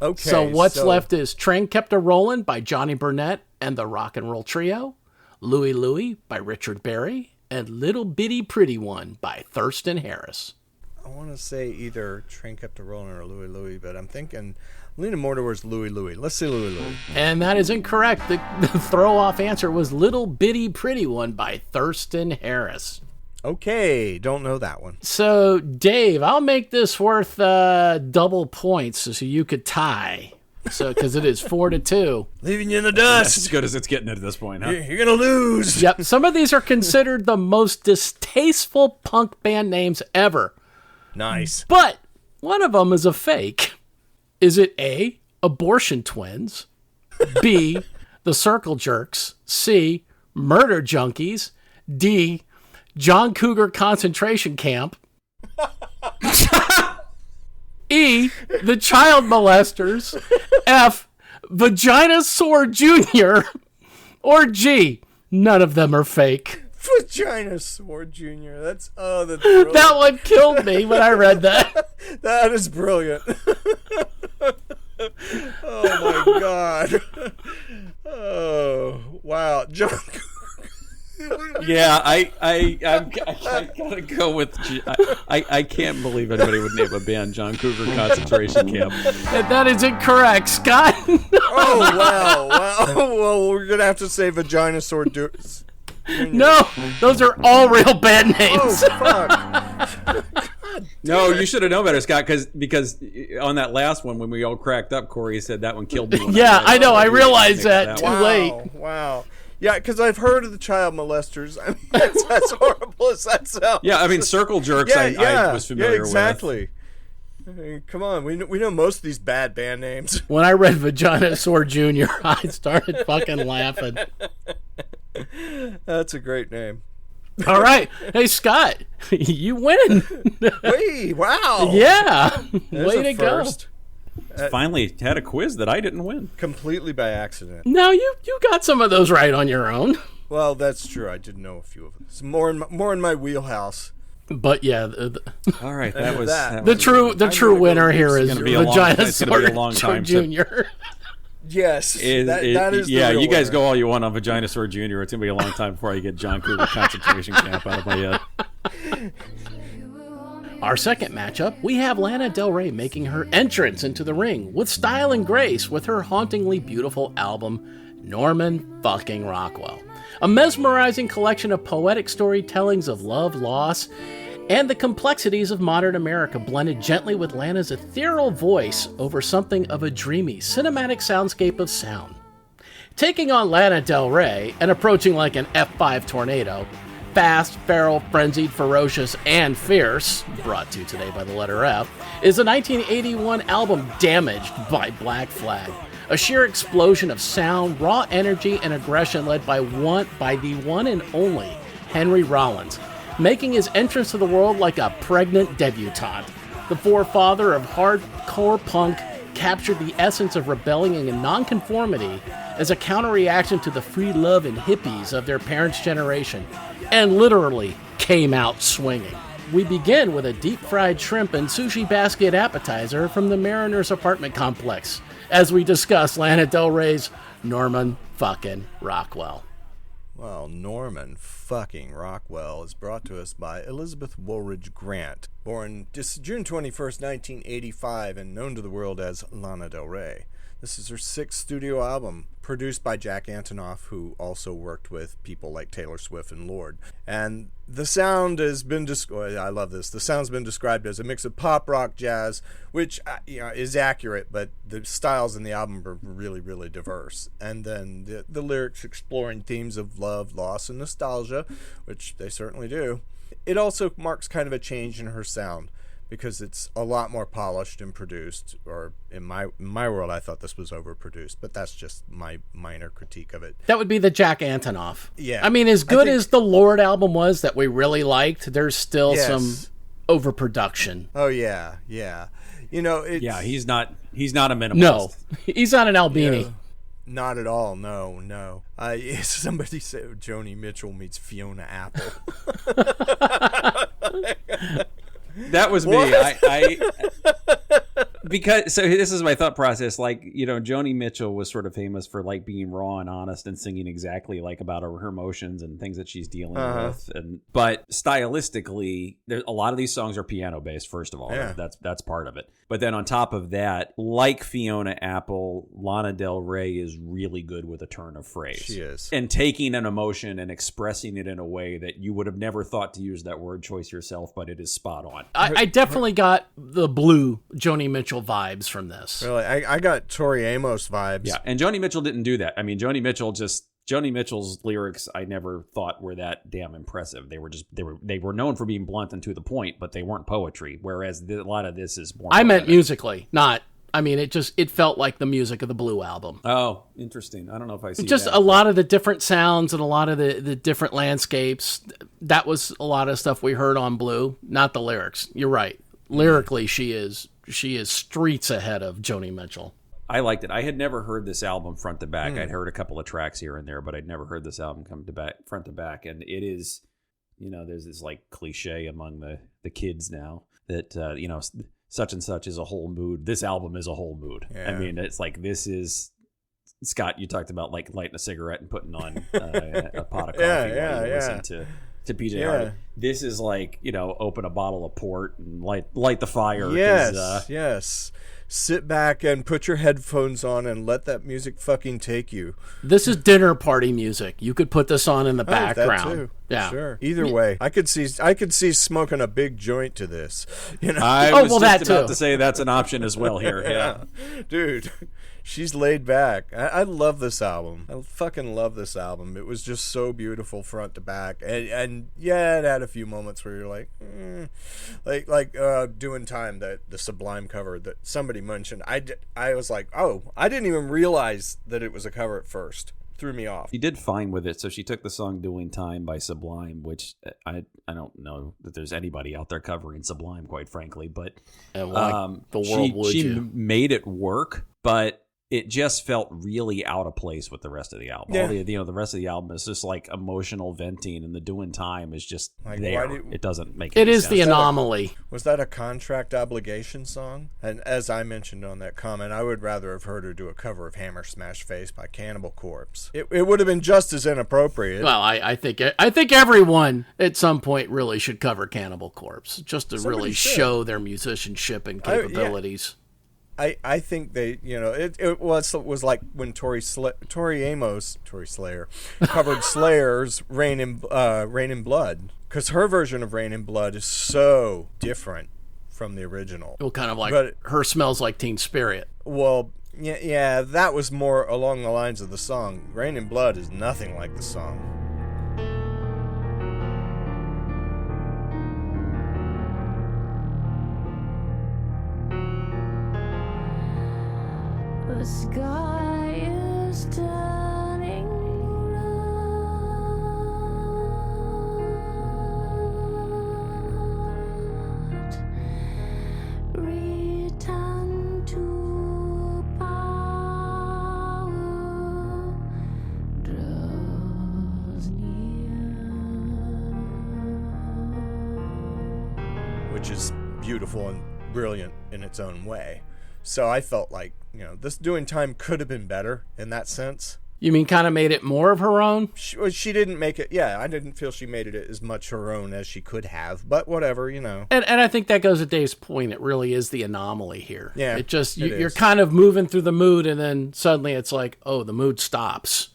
Okay. So what's left is Train Kept A-Rollin' by Johnny Burnett and the Rock and Roll Trio, Louie Louie by Richard Berry, and Little Bitty Pretty One by Thurston Harris. I want to say either Train Kept A-Rollin' or Louie Louie, but I'm thinking leaning more towards Louie Louie. Let's say Louie Louie. And that is incorrect. The throw-off answer was Little Bitty Pretty One by Thurston Harris. Okay, don't know that one. So, Dave, I'll make this worth double points so you could tie. So, because it is 4-2. Leaving you in the dust. That's as good as it's getting at this point, huh? You're going to lose. Yep. Some of these are considered the most distasteful punk band names ever. Nice. But one of them is a fake. Is it A, Abortion Twins, B, The Circle Jerks, C, Murder Junkies, D, John Cougar Concentration Camp, E, The Child Molesters, F, Vagina Sore Jr., or G, none of them are fake. Vagina Sore Jr. That's brilliant. That one killed me when I read that. That is brilliant. Oh my god. Oh wow, John. Yeah, I gotta go with. I can't believe anybody would name a band John Cougar Concentration Camp. And that is incorrect, Scott. Oh wow. Well, we're gonna have to say Vagina Sore No, those are all real band names. Oh, fuck. No, you should have known better, Scott, because on that last one, when we all cracked up, Corey said that one killed me. Yeah, I know. I realized that too late. Wow. Yeah, because I've heard of the child molesters. I mean, that's horrible as that sounds. Yeah, I mean, circle jerks I was familiar with. Yeah, exactly. I mean, come on, we know most of these bad band names. When I read Vaginosaur Jr., I started fucking laughing. That's a great name. All right. Hey, Scott, you win. Wait, wow. Yeah. There's Way a to first. go. Finally had a quiz that I didn't win. Completely by accident. No, you got some of those right on your own. Well, that's true. I did know a few of them. It's more in my wheelhouse. But yeah, All right, that was the true winner here is Vaginosaur Jr. Yes, that is. Yeah, the real you guys winner. go all you want on Vaginosaur Jr. It's gonna be a long time before I get John Cougar concentration camp out of my head. Our second matchup, we have Lana Del Rey making her entrance into the ring with style and grace with her hauntingly beautiful album, Norman fucking Rockwell. A mesmerizing collection of poetic storytellings of love, loss, and the complexities of modern America blended gently with Lana's ethereal voice over something of a dreamy, cinematic soundscape of sound. Taking on Lana Del Rey and approaching like an F5 tornado, fast, feral, frenzied, ferocious, and fierce, brought to you today by the letter F, is the 1981 album Damaged by Black Flag. A sheer explosion of sound, raw energy, and aggression led by the one and only Henry Rollins, making his entrance to the world like a pregnant debutante. The forefather of hardcore punk captured the essence of rebellion and nonconformity as a counter-reaction to the free love and hippies of their parents' generation, and literally came out swinging. We begin with a deep-fried shrimp and sushi basket appetizer from the Mariners apartment complex, as we discuss Lana Del Rey's Norman fucking Rockwell. Well, Norman fucking Rockwell is brought to us by Elizabeth Woolridge Grant, born June 21st, 1985, and known to the world as Lana Del Rey. This is her sixth studio album, produced by Jack Antonoff, who also worked with people like Taylor Swift and Lorde. And the sound has been I love this. The sound's been described as a mix of pop, rock, jazz, which is accurate, but the styles in the album are really, really diverse. And then the lyrics exploring themes of love, loss, and nostalgia, which they certainly do. It also marks kind of a change in her sound, because it's a lot more polished and produced, or in my world, I thought this was overproduced, but that's just my minor critique of it. That would be the Jack Antonoff. Yeah. I mean, as good as the Lorde album was that we really liked, there's still some overproduction. Oh, yeah, yeah. He's not a minimalist. No, he's not an Albini. Yeah, not at all, no. Somebody said Joni Mitchell meets Fiona Apple. That was me. Because this is my thought process. Like, Joni Mitchell was sort of famous for like being raw and honest and singing exactly like about her emotions and things that she's dealing with. But stylistically, a lot of these songs are piano based. First of all, that's part of it. But then on top of that, like Fiona Apple, Lana Del Rey is really good with a turn of phrase. She is, and taking an emotion and expressing it in a way that you would have never thought to use that word choice yourself, but it is spot on. I definitely got the blue Joni Mitchell vibes from this. Really, I got Tori Amos vibes. Yeah, and Joni Mitchell didn't do that. I mean, Joni Mitchell's lyrics I never thought were that damn impressive. They were known for being blunt and to the point, but they weren't poetry. Whereas a lot of this is more. I meant musically, not. I mean, it felt like the music of the Blue album. Oh, interesting. I don't know if I see just that. A lot of the different sounds and a lot of the different landscapes. That was a lot of stuff we heard on Blue, not the lyrics. You're right. Lyrically, she is streets ahead of Joni Mitchell. I liked it. I had never heard this album front to back. I'd heard a couple of tracks here and there, but I'd never heard this album front to back. And it is, there's this like cliche among the kids now that, such and such is a whole mood. This album is a whole mood. Yeah. I mean, it's like, this is, Scott, you talked about like lighting a cigarette and putting on a pot of coffee while you listen to PJ Harvey. This is like, open a bottle of port and light the fire. Yes. sit back and put your headphones on and let that music fucking take you. This is dinner party music. You could put this on in the background. That too. Yeah, sure. Either way, I could see smoking a big joint to this. You know, I was just about to say that's an option as well here. Yeah, dude. She's laid back. I love this album. I fucking love this album. It was just so beautiful front to back. And yeah, it had a few moments where you're like, like Doing Time, the Sublime cover that somebody mentioned. I was like, oh, I didn't even realize that it was a cover at first. Threw me off. She did fine with it. So she took the song Doing Time by Sublime, which I don't know that there's anybody out there covering Sublime, quite frankly. But she made it work, but it just felt really out of place with the rest of the album. Yeah. The rest of the album is just like emotional venting, and the Doing Time is just like, there. It doesn't make any sense. It is the anomaly. Was that a contract obligation song? And as I mentioned on that comment, I would rather have heard her do a cover of Hammer Smash Face by Cannibal Corpse. It would have been just as inappropriate. Well, I think everyone at some point really should cover Cannibal Corpse, just to really show their musicianship and capabilities. I think they, it was like when Tori Slayer covered Slayer's Rain in Blood, because her version of Rain in Blood is so different from the original. Well, kind of like Her Smells Like Teen Spirit. Well, yeah, that was more along the lines of the song. Rain in Blood is nothing like the song. The sky is turning blood. Return to power draws near. Which is beautiful and brilliant in its own way. So I felt like, this Doing Time could have been better in that sense. You mean kind of made it more of her own? She didn't make it. Yeah, I didn't feel she made it as much her own as she could have. But whatever, And I think that goes to Dave's point. It really is the anomaly here. Yeah, it just you're kind of moving through the mood, and then suddenly it's like, oh, the mood stops.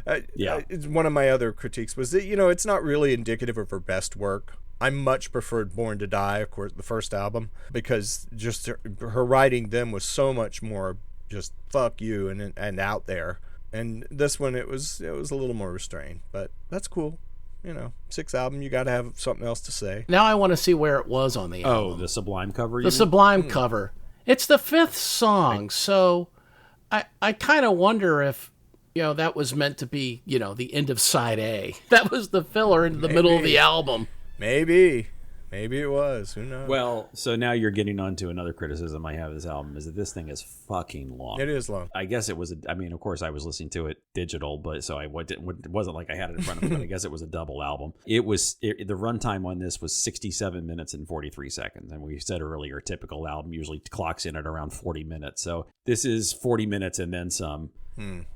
One of my other critiques was that it's not really indicative of her best work. I much preferred Born to Die, of course, the first album, because just her writing then was so much more just fuck you and out there. And this one, it was a little more restrained, but that's cool. Sixth album, you got to have something else to say. Now I want to see where it was on the album. Oh, the Sublime cover? The Sublime cover. It's the fifth song, so I kind of wonder if, that was meant to be, the end of side A. That was the filler into the middle of the album. Maybe it was. Who knows? Well, so now you're getting on to another criticism I have of this album, is that this thing is fucking long. It is long. I guess it was, of course I was listening to it digital, but so it wasn't like I had it in front of me, but I guess it was a double album. The runtime on this was 67 minutes and 43 seconds. And we said earlier, a typical album usually clocks in at around 40 minutes. So this is 40 minutes and then some.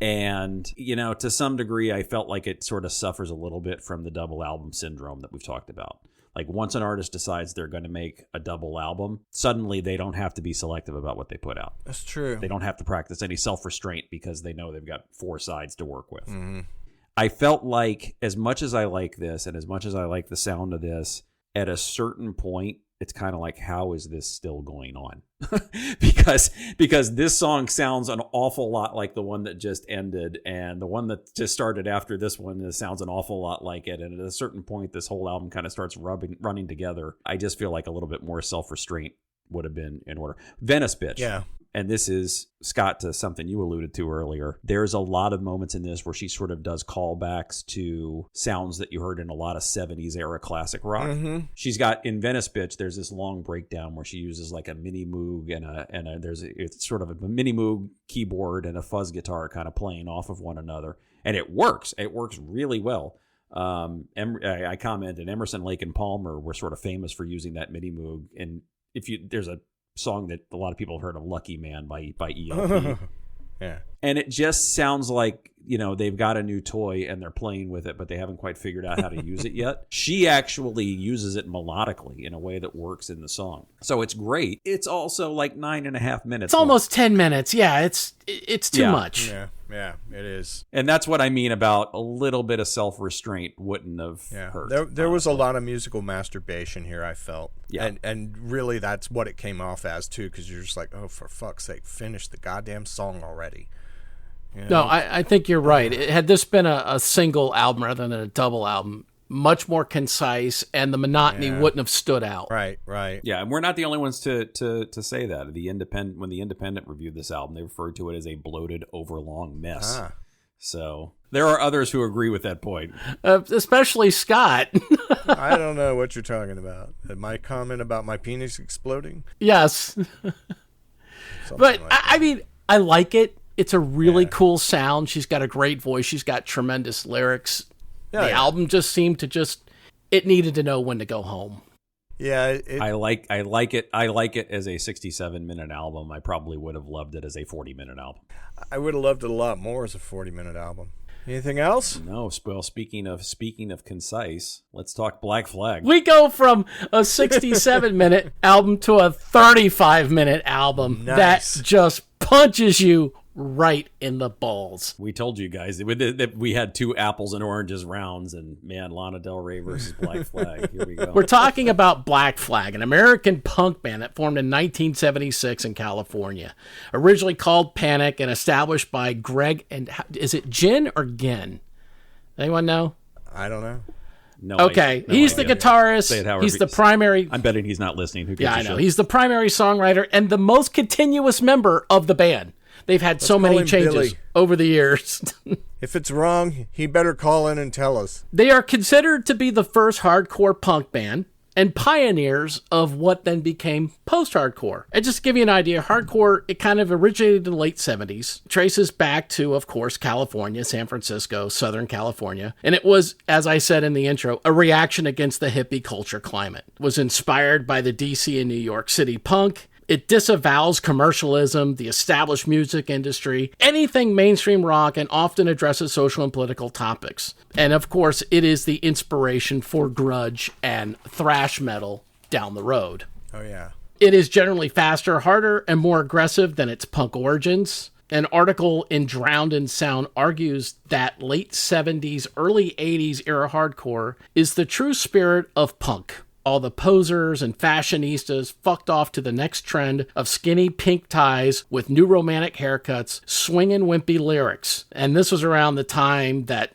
And, to some degree, I felt like it sort of suffers a little bit from the double album syndrome that we've talked about. Like, once an artist decides they're going to make a double album, suddenly they don't have to be selective about what they put out. That's true. They don't have to practice any self-restraint because they know they've got 4 sides to work with. Mm-hmm. I felt like, as much as I like this and as much as I like the sound of this, at a certain point, it's kind of like, how is this still going on? because this song sounds an awful lot like the one that just ended, and the one that just started after this one sounds an awful lot like it. And at a certain point, this whole album kind of starts running together. I just feel like a little bit more self-restraint would have been in order. Venice Bitch. Yeah. And this is, Scott, to something you alluded to earlier. There's a lot of moments in this where she sort of does callbacks to sounds that you heard in a lot of 70s era classic rock. Mm-hmm. She's got, in Venice Bitch, there's this long breakdown where she uses like a mini Moog it's sort of a mini Moog keyboard and a fuzz guitar kind of playing off of one another. And it works. It works really well. I commented, Emerson, Lake and Palmer were sort of famous for using that mini Moog. And there's a song that a lot of people have heard of, Lucky Man by ELP. Yeah. And it just sounds like, they've got a new toy and they're playing with it, but they haven't quite figured out how to use it yet. She actually uses it melodically in a way that works in the song. So it's great. It's also like 9.5 minutes. It's almost 10 minutes. Yeah, it's too much. Yeah, it is. And that's what I mean about a little bit of self-restraint wouldn't have hurt. There was a lot of musical masturbation here, I felt. Yeah. And really that's what it came off as, too, because you're just like, oh, for fuck's sake, finish the goddamn song already. No, I think you're right. Had this been a single album rather than a double album, much more concise, and the monotony wouldn't have stood out. Right. Yeah, and we're not the only ones to say that. When the Independent reviewed this album, they referred to it as a bloated, overlong mess. So there are others who agree with that point. Especially Scott. I don't know what you're talking about. My comment about my penis exploding? Yes. But, I mean, I like it. It's a really cool sound. She's got a great voice. She's got tremendous lyrics. The album just seemed to it needed to know when to go home. Yeah, I like it. I like it as a 67-minute album. I probably would have loved it as a 40-minute album. I would have loved it a lot more as a 40-minute album. Anything else? No. Well, speaking of concise, let's talk Black Flag. We go from a 67-minute album to a 35-minute album that just punches you right in the balls. We told you guys that we had 2 apples and oranges rounds, and man, Lana Del Rey versus Black Flag. Here we go. We're talking about Black Flag, an American punk band that formed in 1976 in California. Originally called Panic and established by Greg and is it Gin or Gin? Anyone know? I don't know. No. Okay, he's the guitarist. He's the primary. I'm betting he's not listening. Who gives I a know. shit? He's the primary songwriter and the most continuous member of the band. They've had so many changes Billy over the years. If it's wrong, he better call in and tell us. They are considered to be the first hardcore punk band and pioneers of what then became post-hardcore. And just to give you an idea, hardcore, it kind of originated in the late 70s, traces back to, of course, California, San Francisco, Southern California. And it was, as I said in the intro, a reaction against the hippie culture climate. It was inspired by the DC and New York City punk. It disavows commercialism, the established music industry, anything mainstream rock, and often addresses social and political topics. And of course, it is the inspiration for grunge and thrash metal down the road. Oh, yeah. It is generally faster, harder, and more aggressive than its punk origins. An article in Drowned in Sound argues that late 70s, early 80s era hardcore is the true spirit of punk. All the posers and fashionistas fucked off to the next trend of skinny pink ties with new romantic haircuts, swinging wimpy lyrics. And this was around the time that,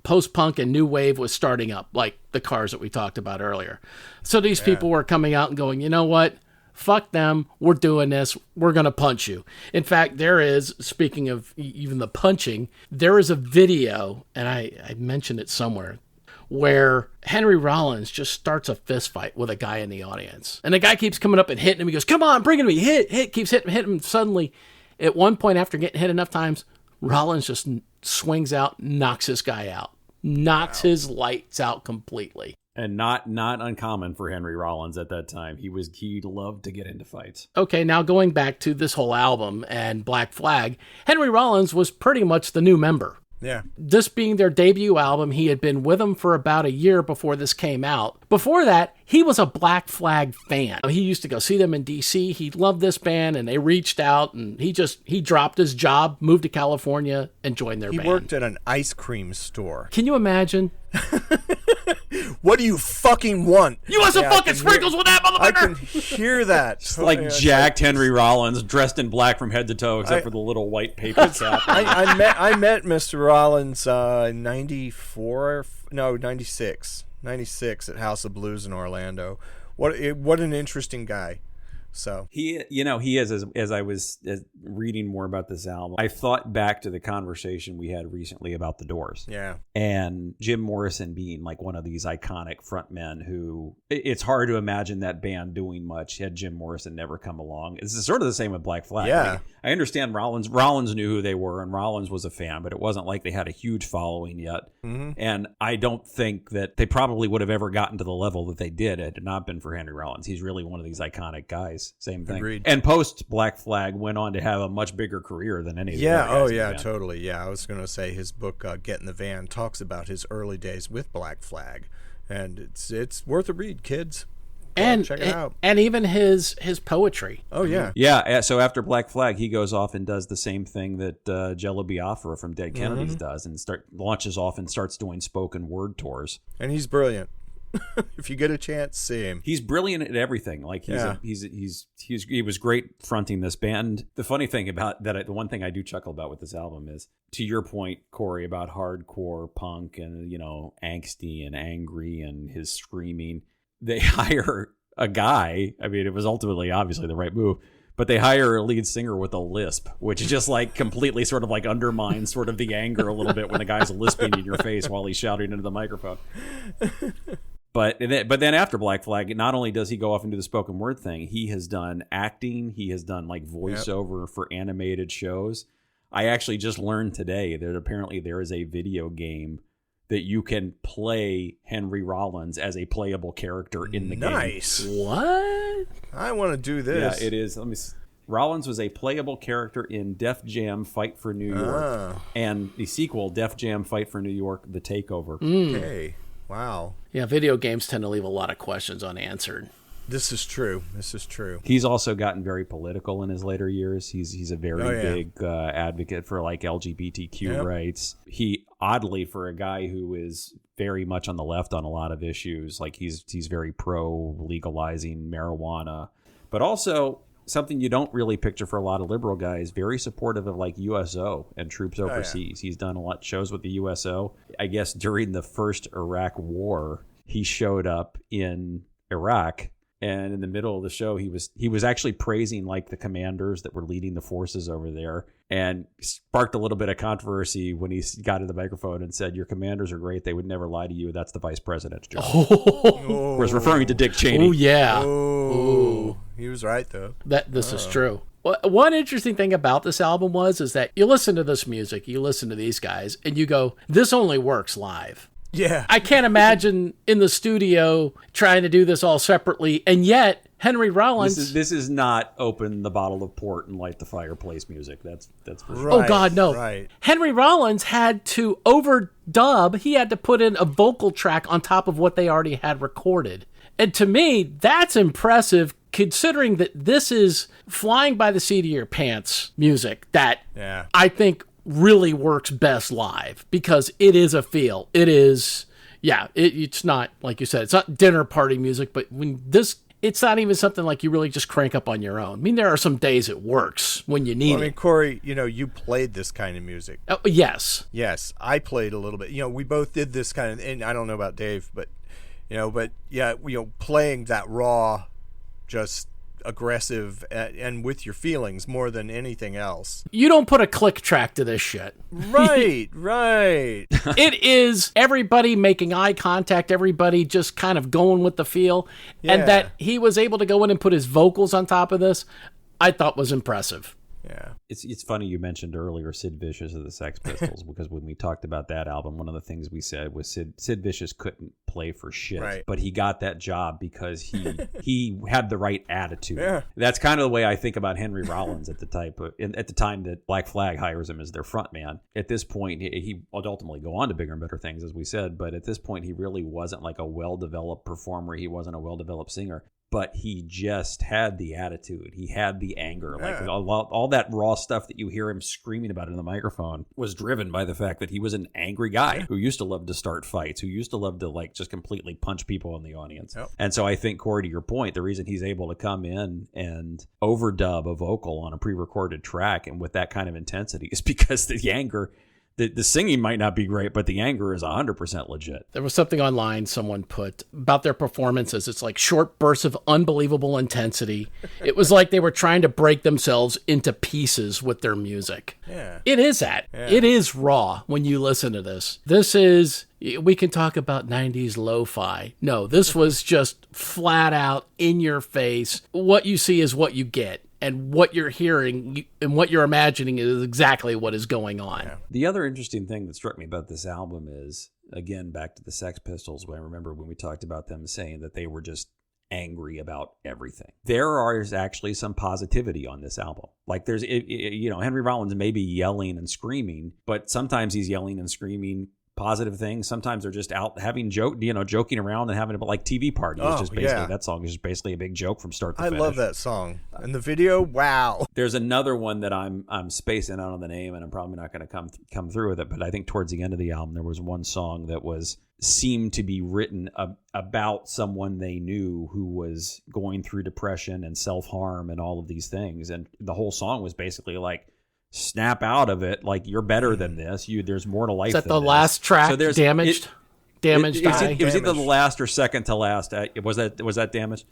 post-punk and new wave was starting up, like the Cars that we talked about earlier. So these people were coming out and going, you know what? Fuck them. We're doing this. We're going to punch you. In fact, there is, speaking of even the punching, there is a video, and I mentioned it somewhere, where Henry Rollins just starts a fist fight with a guy in the audience. And the guy keeps coming up and hitting him. He goes, come on, bring it to me. Hit, keeps hitting him. Suddenly, at one point after getting hit enough times, Rollins just swings out, knocks this guy out. Knocks his lights out completely. And not uncommon for Henry Rollins at that time. He loved to get into fights. Okay, now going back to this whole album and Black Flag, Henry Rollins was pretty much the new member. Yeah. This being their debut album, he had been with them for about a year before this came out. Before that, he was a Black Flag fan. He used to go see them in DC. He loved this band, and they reached out, and he dropped his job, moved to California, and joined their band. He worked at an ice cream store. Can you imagine? What do you fucking want? You want some fucking sprinkles with that, motherfucker? I can hear that. It's like jacked Henry Rollins, dressed in black from head to toe, except for the little white paper cap. I met Mr. Rollins in 96 at House of Blues in Orlando. What an interesting guy. So he is, as I was reading more about this album, I thought back to the conversation we had recently about the Doors. Yeah. And Jim Morrison being like one of these iconic frontmen who it's hard to imagine that band doing much had Jim Morrison never come along. It's sort of the same with Black Flag. Yeah. Like, I understand Rollins knew who they were and Rollins was a fan, but it wasn't like they had a huge following yet. Mm-hmm. And I don't think that they probably would have ever gotten to the level that they did had it not been for Henry Rollins. He's really one of these iconic guys. Eyes, same thing. Agreed. And post Black Flag went on to have a much bigger career than any of the Yeah, other guys in the yeah, band. totally. Yeah, I was going to say his book, Get in the Van, talks about his early days with Black Flag. And it's worth a read, kids. And check it out. And even his poetry. Oh, yeah. Yeah, so after Black Flag, he goes off and does the same thing that Jello Biafra from Dead Kennedys does, and launches off and starts doing spoken word tours. And he's brilliant. If you get a chance, see him. He's brilliant at everything. Like he was great fronting this band. The funny thing about that, the one thing I do chuckle about with this album is, to your point, Corey, about hardcore punk and angsty and angry and his screaming. They hire a guy. I mean, it was ultimately obviously the right move, but they hire a lead singer with a lisp, which just like completely sort of like undermines sort of the anger a little bit when the guy's lisping in your face while he's shouting into the microphone. But then after Black Flag, not only does he go off and do the spoken word thing, he has done acting. He has done like voiceover for animated shows. I actually just learned today that apparently there is a video game that you can play Henry Rollins as a playable character in the game. Nice. What? I want to do this. Yeah, it is. Let me see. Rollins was a playable character in Def Jam Fight for New York and the sequel, Def Jam Fight for New York, The Takeover. Okay. Wow. Yeah, video games tend to leave a lot of questions unanswered. This is true. He's also gotten very political in his later years. He's a very big advocate for like LGBTQ rights. He, oddly, for a guy who is very much on the left on a lot of issues, like he's very pro legalizing marijuana, but also something you don't really picture for a lot of liberal guys, very supportive of like USO and troops overseas. He's done a lot of shows with the USO. I guess during the first Iraq war, he showed up in Iraq. And in the middle of the show, he was actually praising like the commanders that were leading the forces over there, and sparked a little bit of controversy when he got to the microphone and said, "Your commanders are great. They would never lie to you. That's the vice president's job." Was referring to Dick Cheney. Oh yeah. Oh, he was right though. This is true. One interesting thing about this album is that you listen to this music, you listen to these guys, and you go, "This only works live." Yeah. I can't imagine in the studio trying to do this all separately, and yet Henry Rollins. This is not open the bottle of port and light the fireplace music. That's for sure. Oh God, no! Right. Henry Rollins had to overdub. He had to put in a vocal track on top of what they already had recorded, and to me, that's impressive. Considering that this is flying by the seat of your pants music that I think really works best live, because it is a feel. It is, it's not, like you said, it's not dinner party music, but it's not even something like you really just crank up on your own. I mean, there are some days it works when you need it. I mean, Corey, you played this kind of music. Oh, yes. Yes, I played a little bit. We both did this kind of, and I don't know about Dave, but, playing that raw, just aggressive and with your feelings more than anything else. You don't put a click track to this shit. Right. It is everybody making eye contact, everybody just kind of going with the feel. Yeah. And that he was able to go in and put his vocals on top of this, I thought was impressive. Yeah. It's funny you mentioned earlier Sid Vicious of the Sex Pistols, because when we talked about that album, one of the things we said was Sid Vicious couldn't play for shit, but he got that job because he had the right attitude. Yeah. That's kind of the way I think about Henry Rollins at the time that Black Flag hires him as their front man. At this point, he would ultimately go on to bigger and better things, as we said, but at this point, he really wasn't like a well-developed performer. He wasn't a well-developed singer. But he just had the attitude. He had the anger. Like all that raw stuff that you hear him screaming about in the microphone was driven by the fact that he was an angry guy who used to love to start fights, who used to love to like just completely punch people in the audience. Yep. And so I think, Corey, to your point, the reason he's able to come in and overdub a vocal on a pre-recorded track and with that kind of intensity is because the anger... The singing might not be great, but the anger is 100% legit. There was something online someone put about their performances. It's like short bursts of unbelievable intensity. It was like they were trying to break themselves into pieces with their music. Yeah. It is that. Yeah. It is raw when you listen to this. This is... We can talk about 90s lo-fi. No, this was just flat out in your face. What you see is what you get. And what you're hearing and what you're imagining is exactly what is going on. Yeah. The other interesting thing that struck me about this album is, again, back to the Sex Pistols, when I remember when we talked about them saying that they were just angry about everything. There is actually some positivity on this album. Like there's, Henry Rollins may be yelling and screaming, but sometimes he's yelling and screaming positive things. Sometimes they're just out having joking around and having a like TV party. It's just basically that song is just basically a big joke from start to finish. I love that song. And the video, wow. There's another one that I'm spacing out on the name, and I'm probably not going to come through with it. But I think towards the end of the album, there was one song that seemed to be written about someone they knew who was going through depression and self-harm and all of these things. And the whole song was basically like, snap out of it, like you're better than this. There's more to life. Is that than the this. last track? So Damaged. Damaged. It was either the last or second to last. Was that Damaged?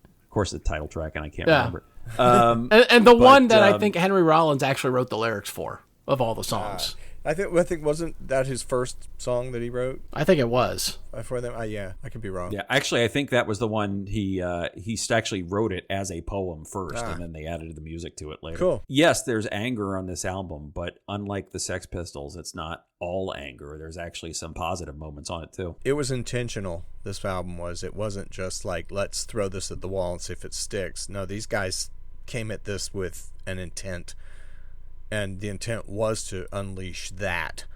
Of course, the title track, and I can't remember. And the one that I think Henry Rollins actually wrote the lyrics for of all the songs. I think wasn't that his first song that he wrote? I think it was. For them, yeah, I could be wrong. Yeah, actually, I think that was the one he actually wrote it as a poem first, and then they added the music to it later. Cool. Yes, there's anger on this album, but unlike the Sex Pistols, it's not all anger. There's actually some positive moments on it too. It was intentional. This album was. It wasn't just like, let's throw this at the wall and see if it sticks. No, these guys came at this with an intent. And the intent was to unleash that.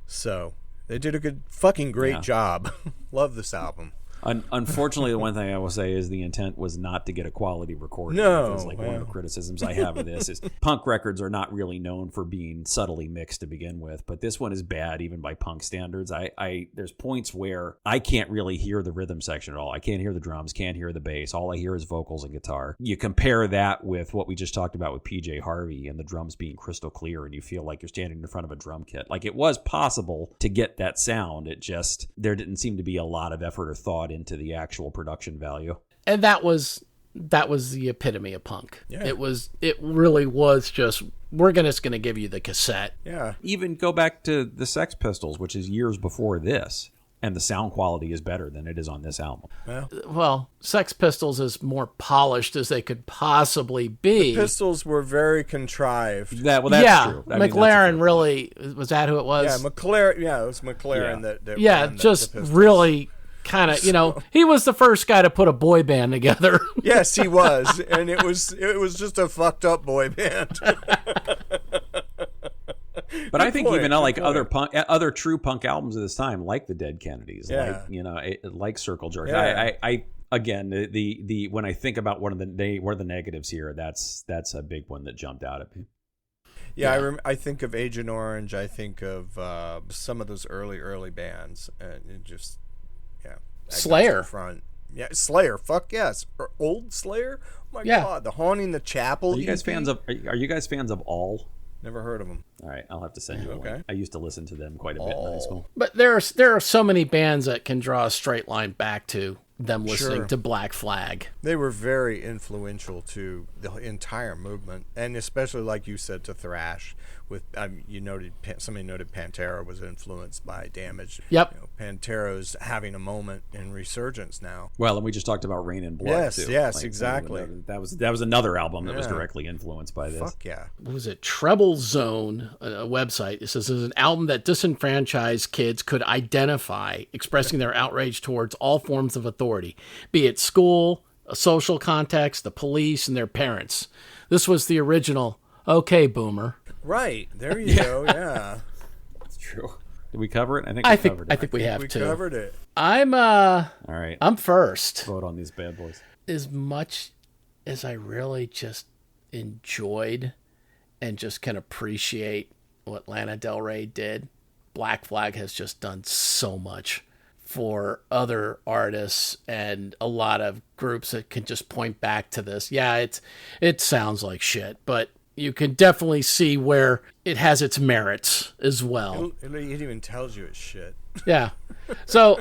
So they did a fucking great job. Love this album. Unfortunately, the one thing I will say is the intent was not to get a quality recording. No, because, one of the criticisms I have of this is punk records are not really known for being subtly mixed to begin with, but this one is bad even by punk standards. There's points where I can't really hear the rhythm section at all. I can't hear the drums, can't hear the bass. All I hear is vocals and guitar. You compare that with what we just talked about with PJ Harvey and the drums being crystal clear, and you feel like you're standing in front of a drum kit. Like it was possible to get that sound. It just, there didn't seem to be a lot of effort or thought into the actual production value. And that was the epitome of punk. Yeah. It really was just, we're just going to give you the cassette. Yeah. Even go back to the Sex Pistols, which is years before this, and the sound quality is better than it is on this album. Well, Sex Pistols is more polished as they could possibly be. The Pistols were very contrived. That's true. McLaren really, was that who it was? Yeah, McLaren. Yeah, it was McLaren that ran just the Pistols. really kind of, he was the first guy to put a boy band together. Yes, he was, and it was just a fucked up boy band. But I think even like other true punk albums of this time, like the Dead Kennedys, like Circle Jerk. Yeah. I again, the when I think about what are the negatives here, that's a big one that jumped out at me. Yeah. I think of Agent Orange. I think of some of those early bands, and it just. Slayer. Front. Yeah, Slayer. Fuck yes. Or old Slayer. Oh my God. The Haunting the Chapel. Are you guys fans of All? Never heard of them. All right, I'll have to send you a link. Okay. I used to listen to them quite a bit in high school. But there are so many bands that can draw a straight line back to them listening to Black Flag. They were very influential to the entire movement, and especially, like you said, to thrash. With somebody noted Pantera was influenced by Damage. Yep. Pantera's having a moment in resurgence now. Well, and we just talked about Rain and Blood too. Yes, exactly. That was another album that was directly influenced by this. Fuck yeah. What was it? Treble Zone, a website. It says this is an album that disenfranchised kids could identify, expressing their outrage towards all forms of authority, be it school, a social context, the police, and their parents. This was the original "Okay, Boomer." Right. There you go. Yeah. That's true. Did we cover it? I think we have we to. covered it. All right. I'm first. Vote on these bad boys. As much as I really just enjoyed and just can appreciate what Lana Del Rey did, Black Flag has just done so much for other artists and a lot of groups that can just point back to this. Yeah, it sounds like shit, but you can definitely see where it has its merits as well. It even tells you it's shit. Yeah. So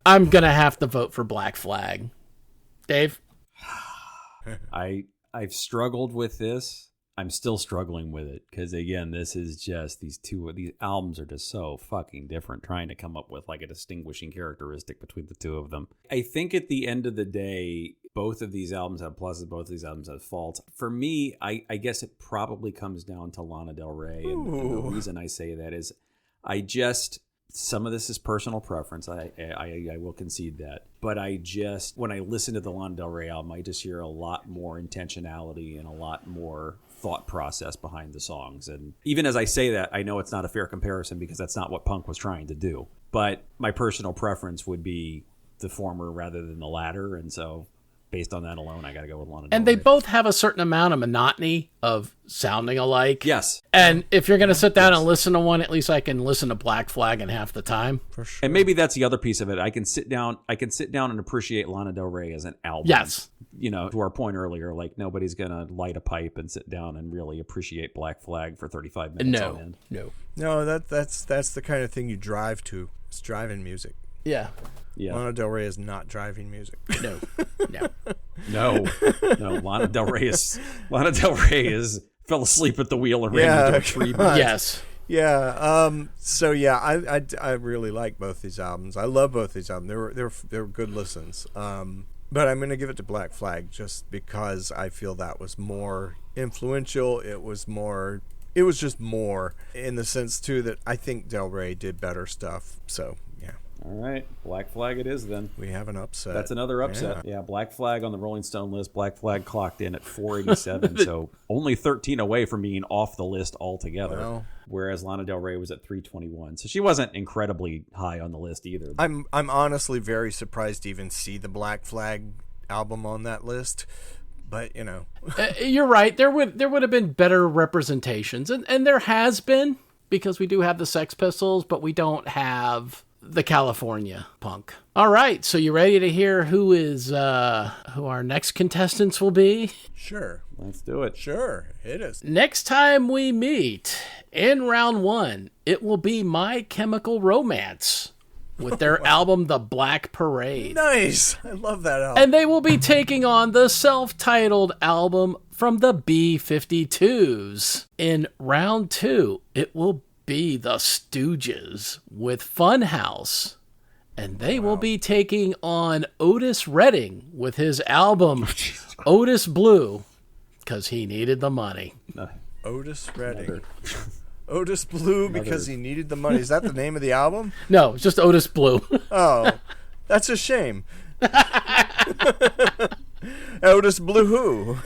I'm going to have to vote for Black Flag. Dave? I've struggled with this. I'm still struggling with it because, again, this is just these albums are just so fucking different, trying to come up with like a distinguishing characteristic between the two of them. I think at the end of the day, both of these albums have pluses, both of these albums have faults. For me, I guess it probably comes down to Lana Del Rey. And the reason I say that is I just some of this is personal preference. I will concede that. But when I listen to the Lana Del Rey album, I just hear a lot more intentionality and a lot more thought process behind the songs. And even as I say that, I know it's not a fair comparison because that's not what punk was trying to do. But my personal preference would be the former rather than the latter. And so based on that alone, I got to go with Lana Del Rey. And they both have a certain amount of monotony of sounding alike. Yes. And if you're going to sit down and listen to one, at least I can listen to Black Flag in half the time. For sure. And maybe that's the other piece of it. I can sit down and appreciate Lana Del Rey as an album. Yes. You know, to our point earlier, like nobody's going to light a pipe and sit down and really appreciate Black Flag for 35 minutes on end. No, that's the kind of thing you drive to. It's driving music. Yeah. Yeah. Lana Del Rey is not driving music. No. Lana Del Rey is fell asleep at the wheel and ran into a tree. Yes. Yeah. So yeah, I really like both these albums. I love both these albums. They're good listens. But I'm gonna give it to Black Flag just because I feel that was more influential. It was just more in the sense too that I think Del Rey did better stuff. So yeah. All right, Black Flag it is then. We have an upset. That's another upset. Yeah, Black Flag on the Rolling Stone list. Black Flag clocked in at 487, so only 13 away from being off the list altogether. Well, whereas Lana Del Rey was at 321, so she wasn't incredibly high on the list either. I'm honestly very surprised to even see the Black Flag album on that list. But you know, you're right. There would have been better representations, and there has been, because we do have the Sex Pistols, but we don't have the California punk. All right, so you ready to hear who our next contestants will be? Sure. Let's do it. Sure, hit us. Next time we meet, in round 1, it will be My Chemical Romance with their album The Black Parade. Nice. I love that album. And they will be taking on the self-titled album from the B-52s. In round 2, it will be the Stooges with Funhouse. And they will be taking on Otis Redding with his album Otis Blue, because he needed the money. Otis Redding. Otis Blue because he needed the money. Is that the name of the album? No, it's just Otis Blue. Oh, that's a shame. Otis Blue who?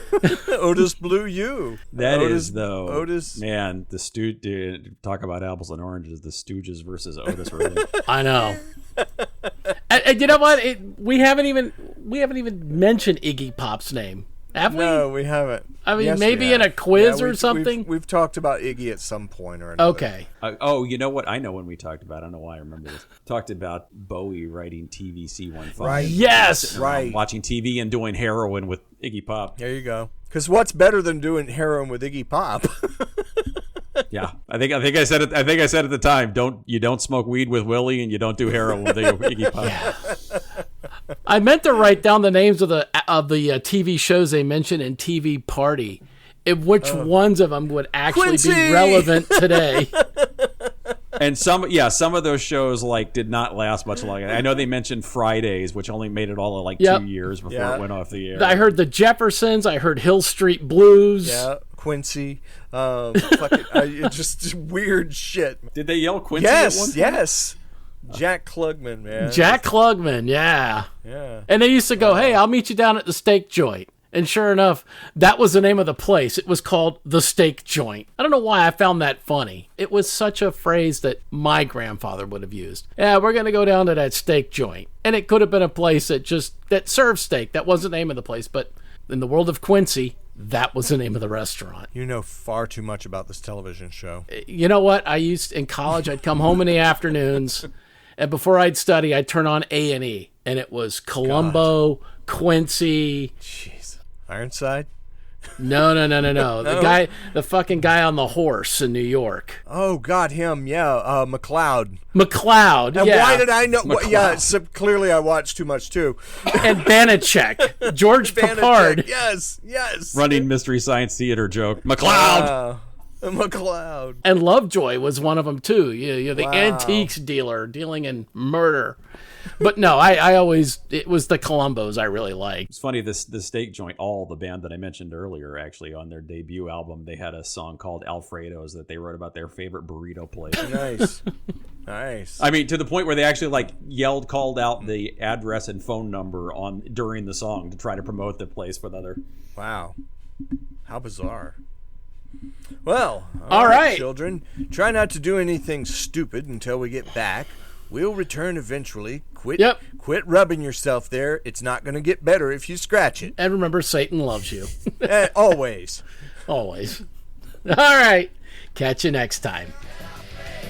Otis Blue you. That Otis, is though. Otis. Man, talk about apples and oranges. The Stooges versus Otis Redding. I know. And you know what? We haven't even mentioned Iggy Pop's name, have we? No, we haven't. I mean, Yes, maybe we in a have. quiz Yeah, or something. We've talked about Iggy at some point or another. Okay. You know what? I know when we talked about. I don't know why I remember this. Talked about Bowie writing TVC-15. Right. Yes. Right. Watching TV and doing heroin with Iggy Pop. There you go. Because what's better than doing heroin with Iggy Pop? Yeah, I think I said it. I think I said at the time, you don't smoke weed with Willie and you don't do heroin with Iggy Pop. Yeah. I meant to write down the names of the TV shows they mentioned in TV Party, and which ones of them would actually Quincy! be relevant today. And some of those shows did not last much longer. I know they mentioned Fridays, which only made it all 2 years before it went off the air. I heard the Jeffersons. I heard Hill Street Blues. Yeah, Quincy. Just weird shit. Did they yell Quincy at one point? Yes. Jack Klugman, man. Jack Klugman, yeah. Yeah. And they used to go, hey, I'll meet you down at the steak joint. And sure enough, that was the name of the place. It was called the Steak Joint. I don't know why I found that funny. It was such a phrase that my grandfather would have used. Yeah, we're going to go down to that steak joint. And it could have been a place that served steak. That was the name of the place. But in the world of Quincy, that was the name of the restaurant. You know far too much about this television show. You know what? In college, I'd come home in the afternoons, and before I'd study, I'd turn on A&E. And it was Columbo, Quincy. Jeez. Ironside? No. The fucking guy on the horse in New York. Oh, God, him. Yeah. McLeod. McLeod. And yeah. why did I know? McLeod. Yeah, so clearly I watched too much, too. And Banachek. George Papard. Yes. Running Mystery Science Theater joke. McLeod! McLeod. And Lovejoy was one of them, too. You're the Wow. antiques dealer dealing in murder. But no, it was the Columbos I really liked. It's funny, the Steak Joint, the band that I mentioned earlier, actually, on their debut album, they had a song called Alfredo's that they wrote about their favorite burrito place. Nice. Nice. I mean, to the point where they actually like called out the address and phone number during the song to try to promote the place for the other. Wow. How bizarre. Well, all right, children. Try not to do anything stupid until we get back. We'll return eventually. Quit rubbing yourself there. It's not going to get better if you scratch it. And remember, Satan loves you. Always. Always. All right. Catch you next time.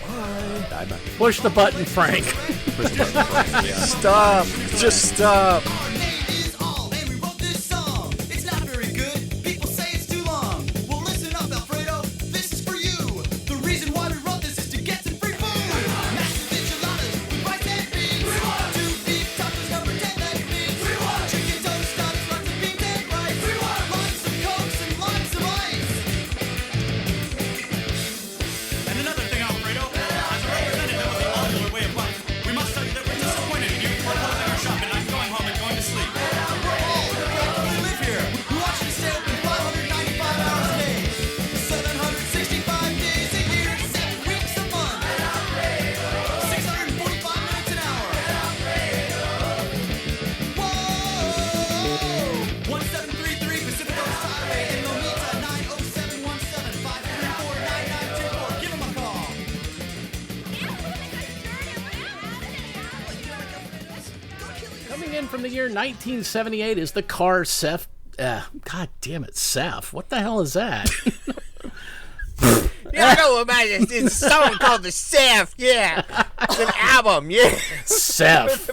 Bye. Push the button, Frank. Push the button, Frank, yeah. Stop. Just stop. From the year 1978 is the car Seth. God damn it, Seth. What the hell is that? Yeah, I know about it. It's a song called The Seth. Yeah. It's an album. Yeah. Seth.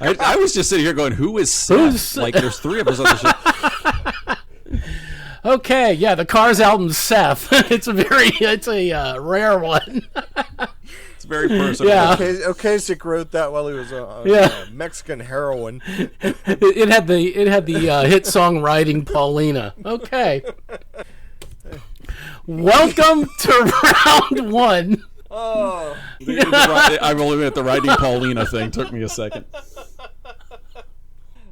I was just sitting here going, who is Seth? Like, there's three of us on the show. Okay, yeah, the Cars album Seth. It's a rare one. It's very personal. Yeah. Okasik wrote that while he was on Mexican heroin. It had the hit song "Riding Paulina." Okay. Welcome to round one. Oh, I will admit the "Riding Paulina" thing took me a second.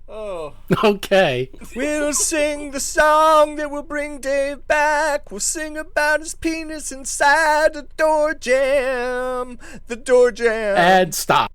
Oh. Okay. We'll sing the song that will bring Dave back. We'll sing about his penis inside the door jam. The door jam. And stop.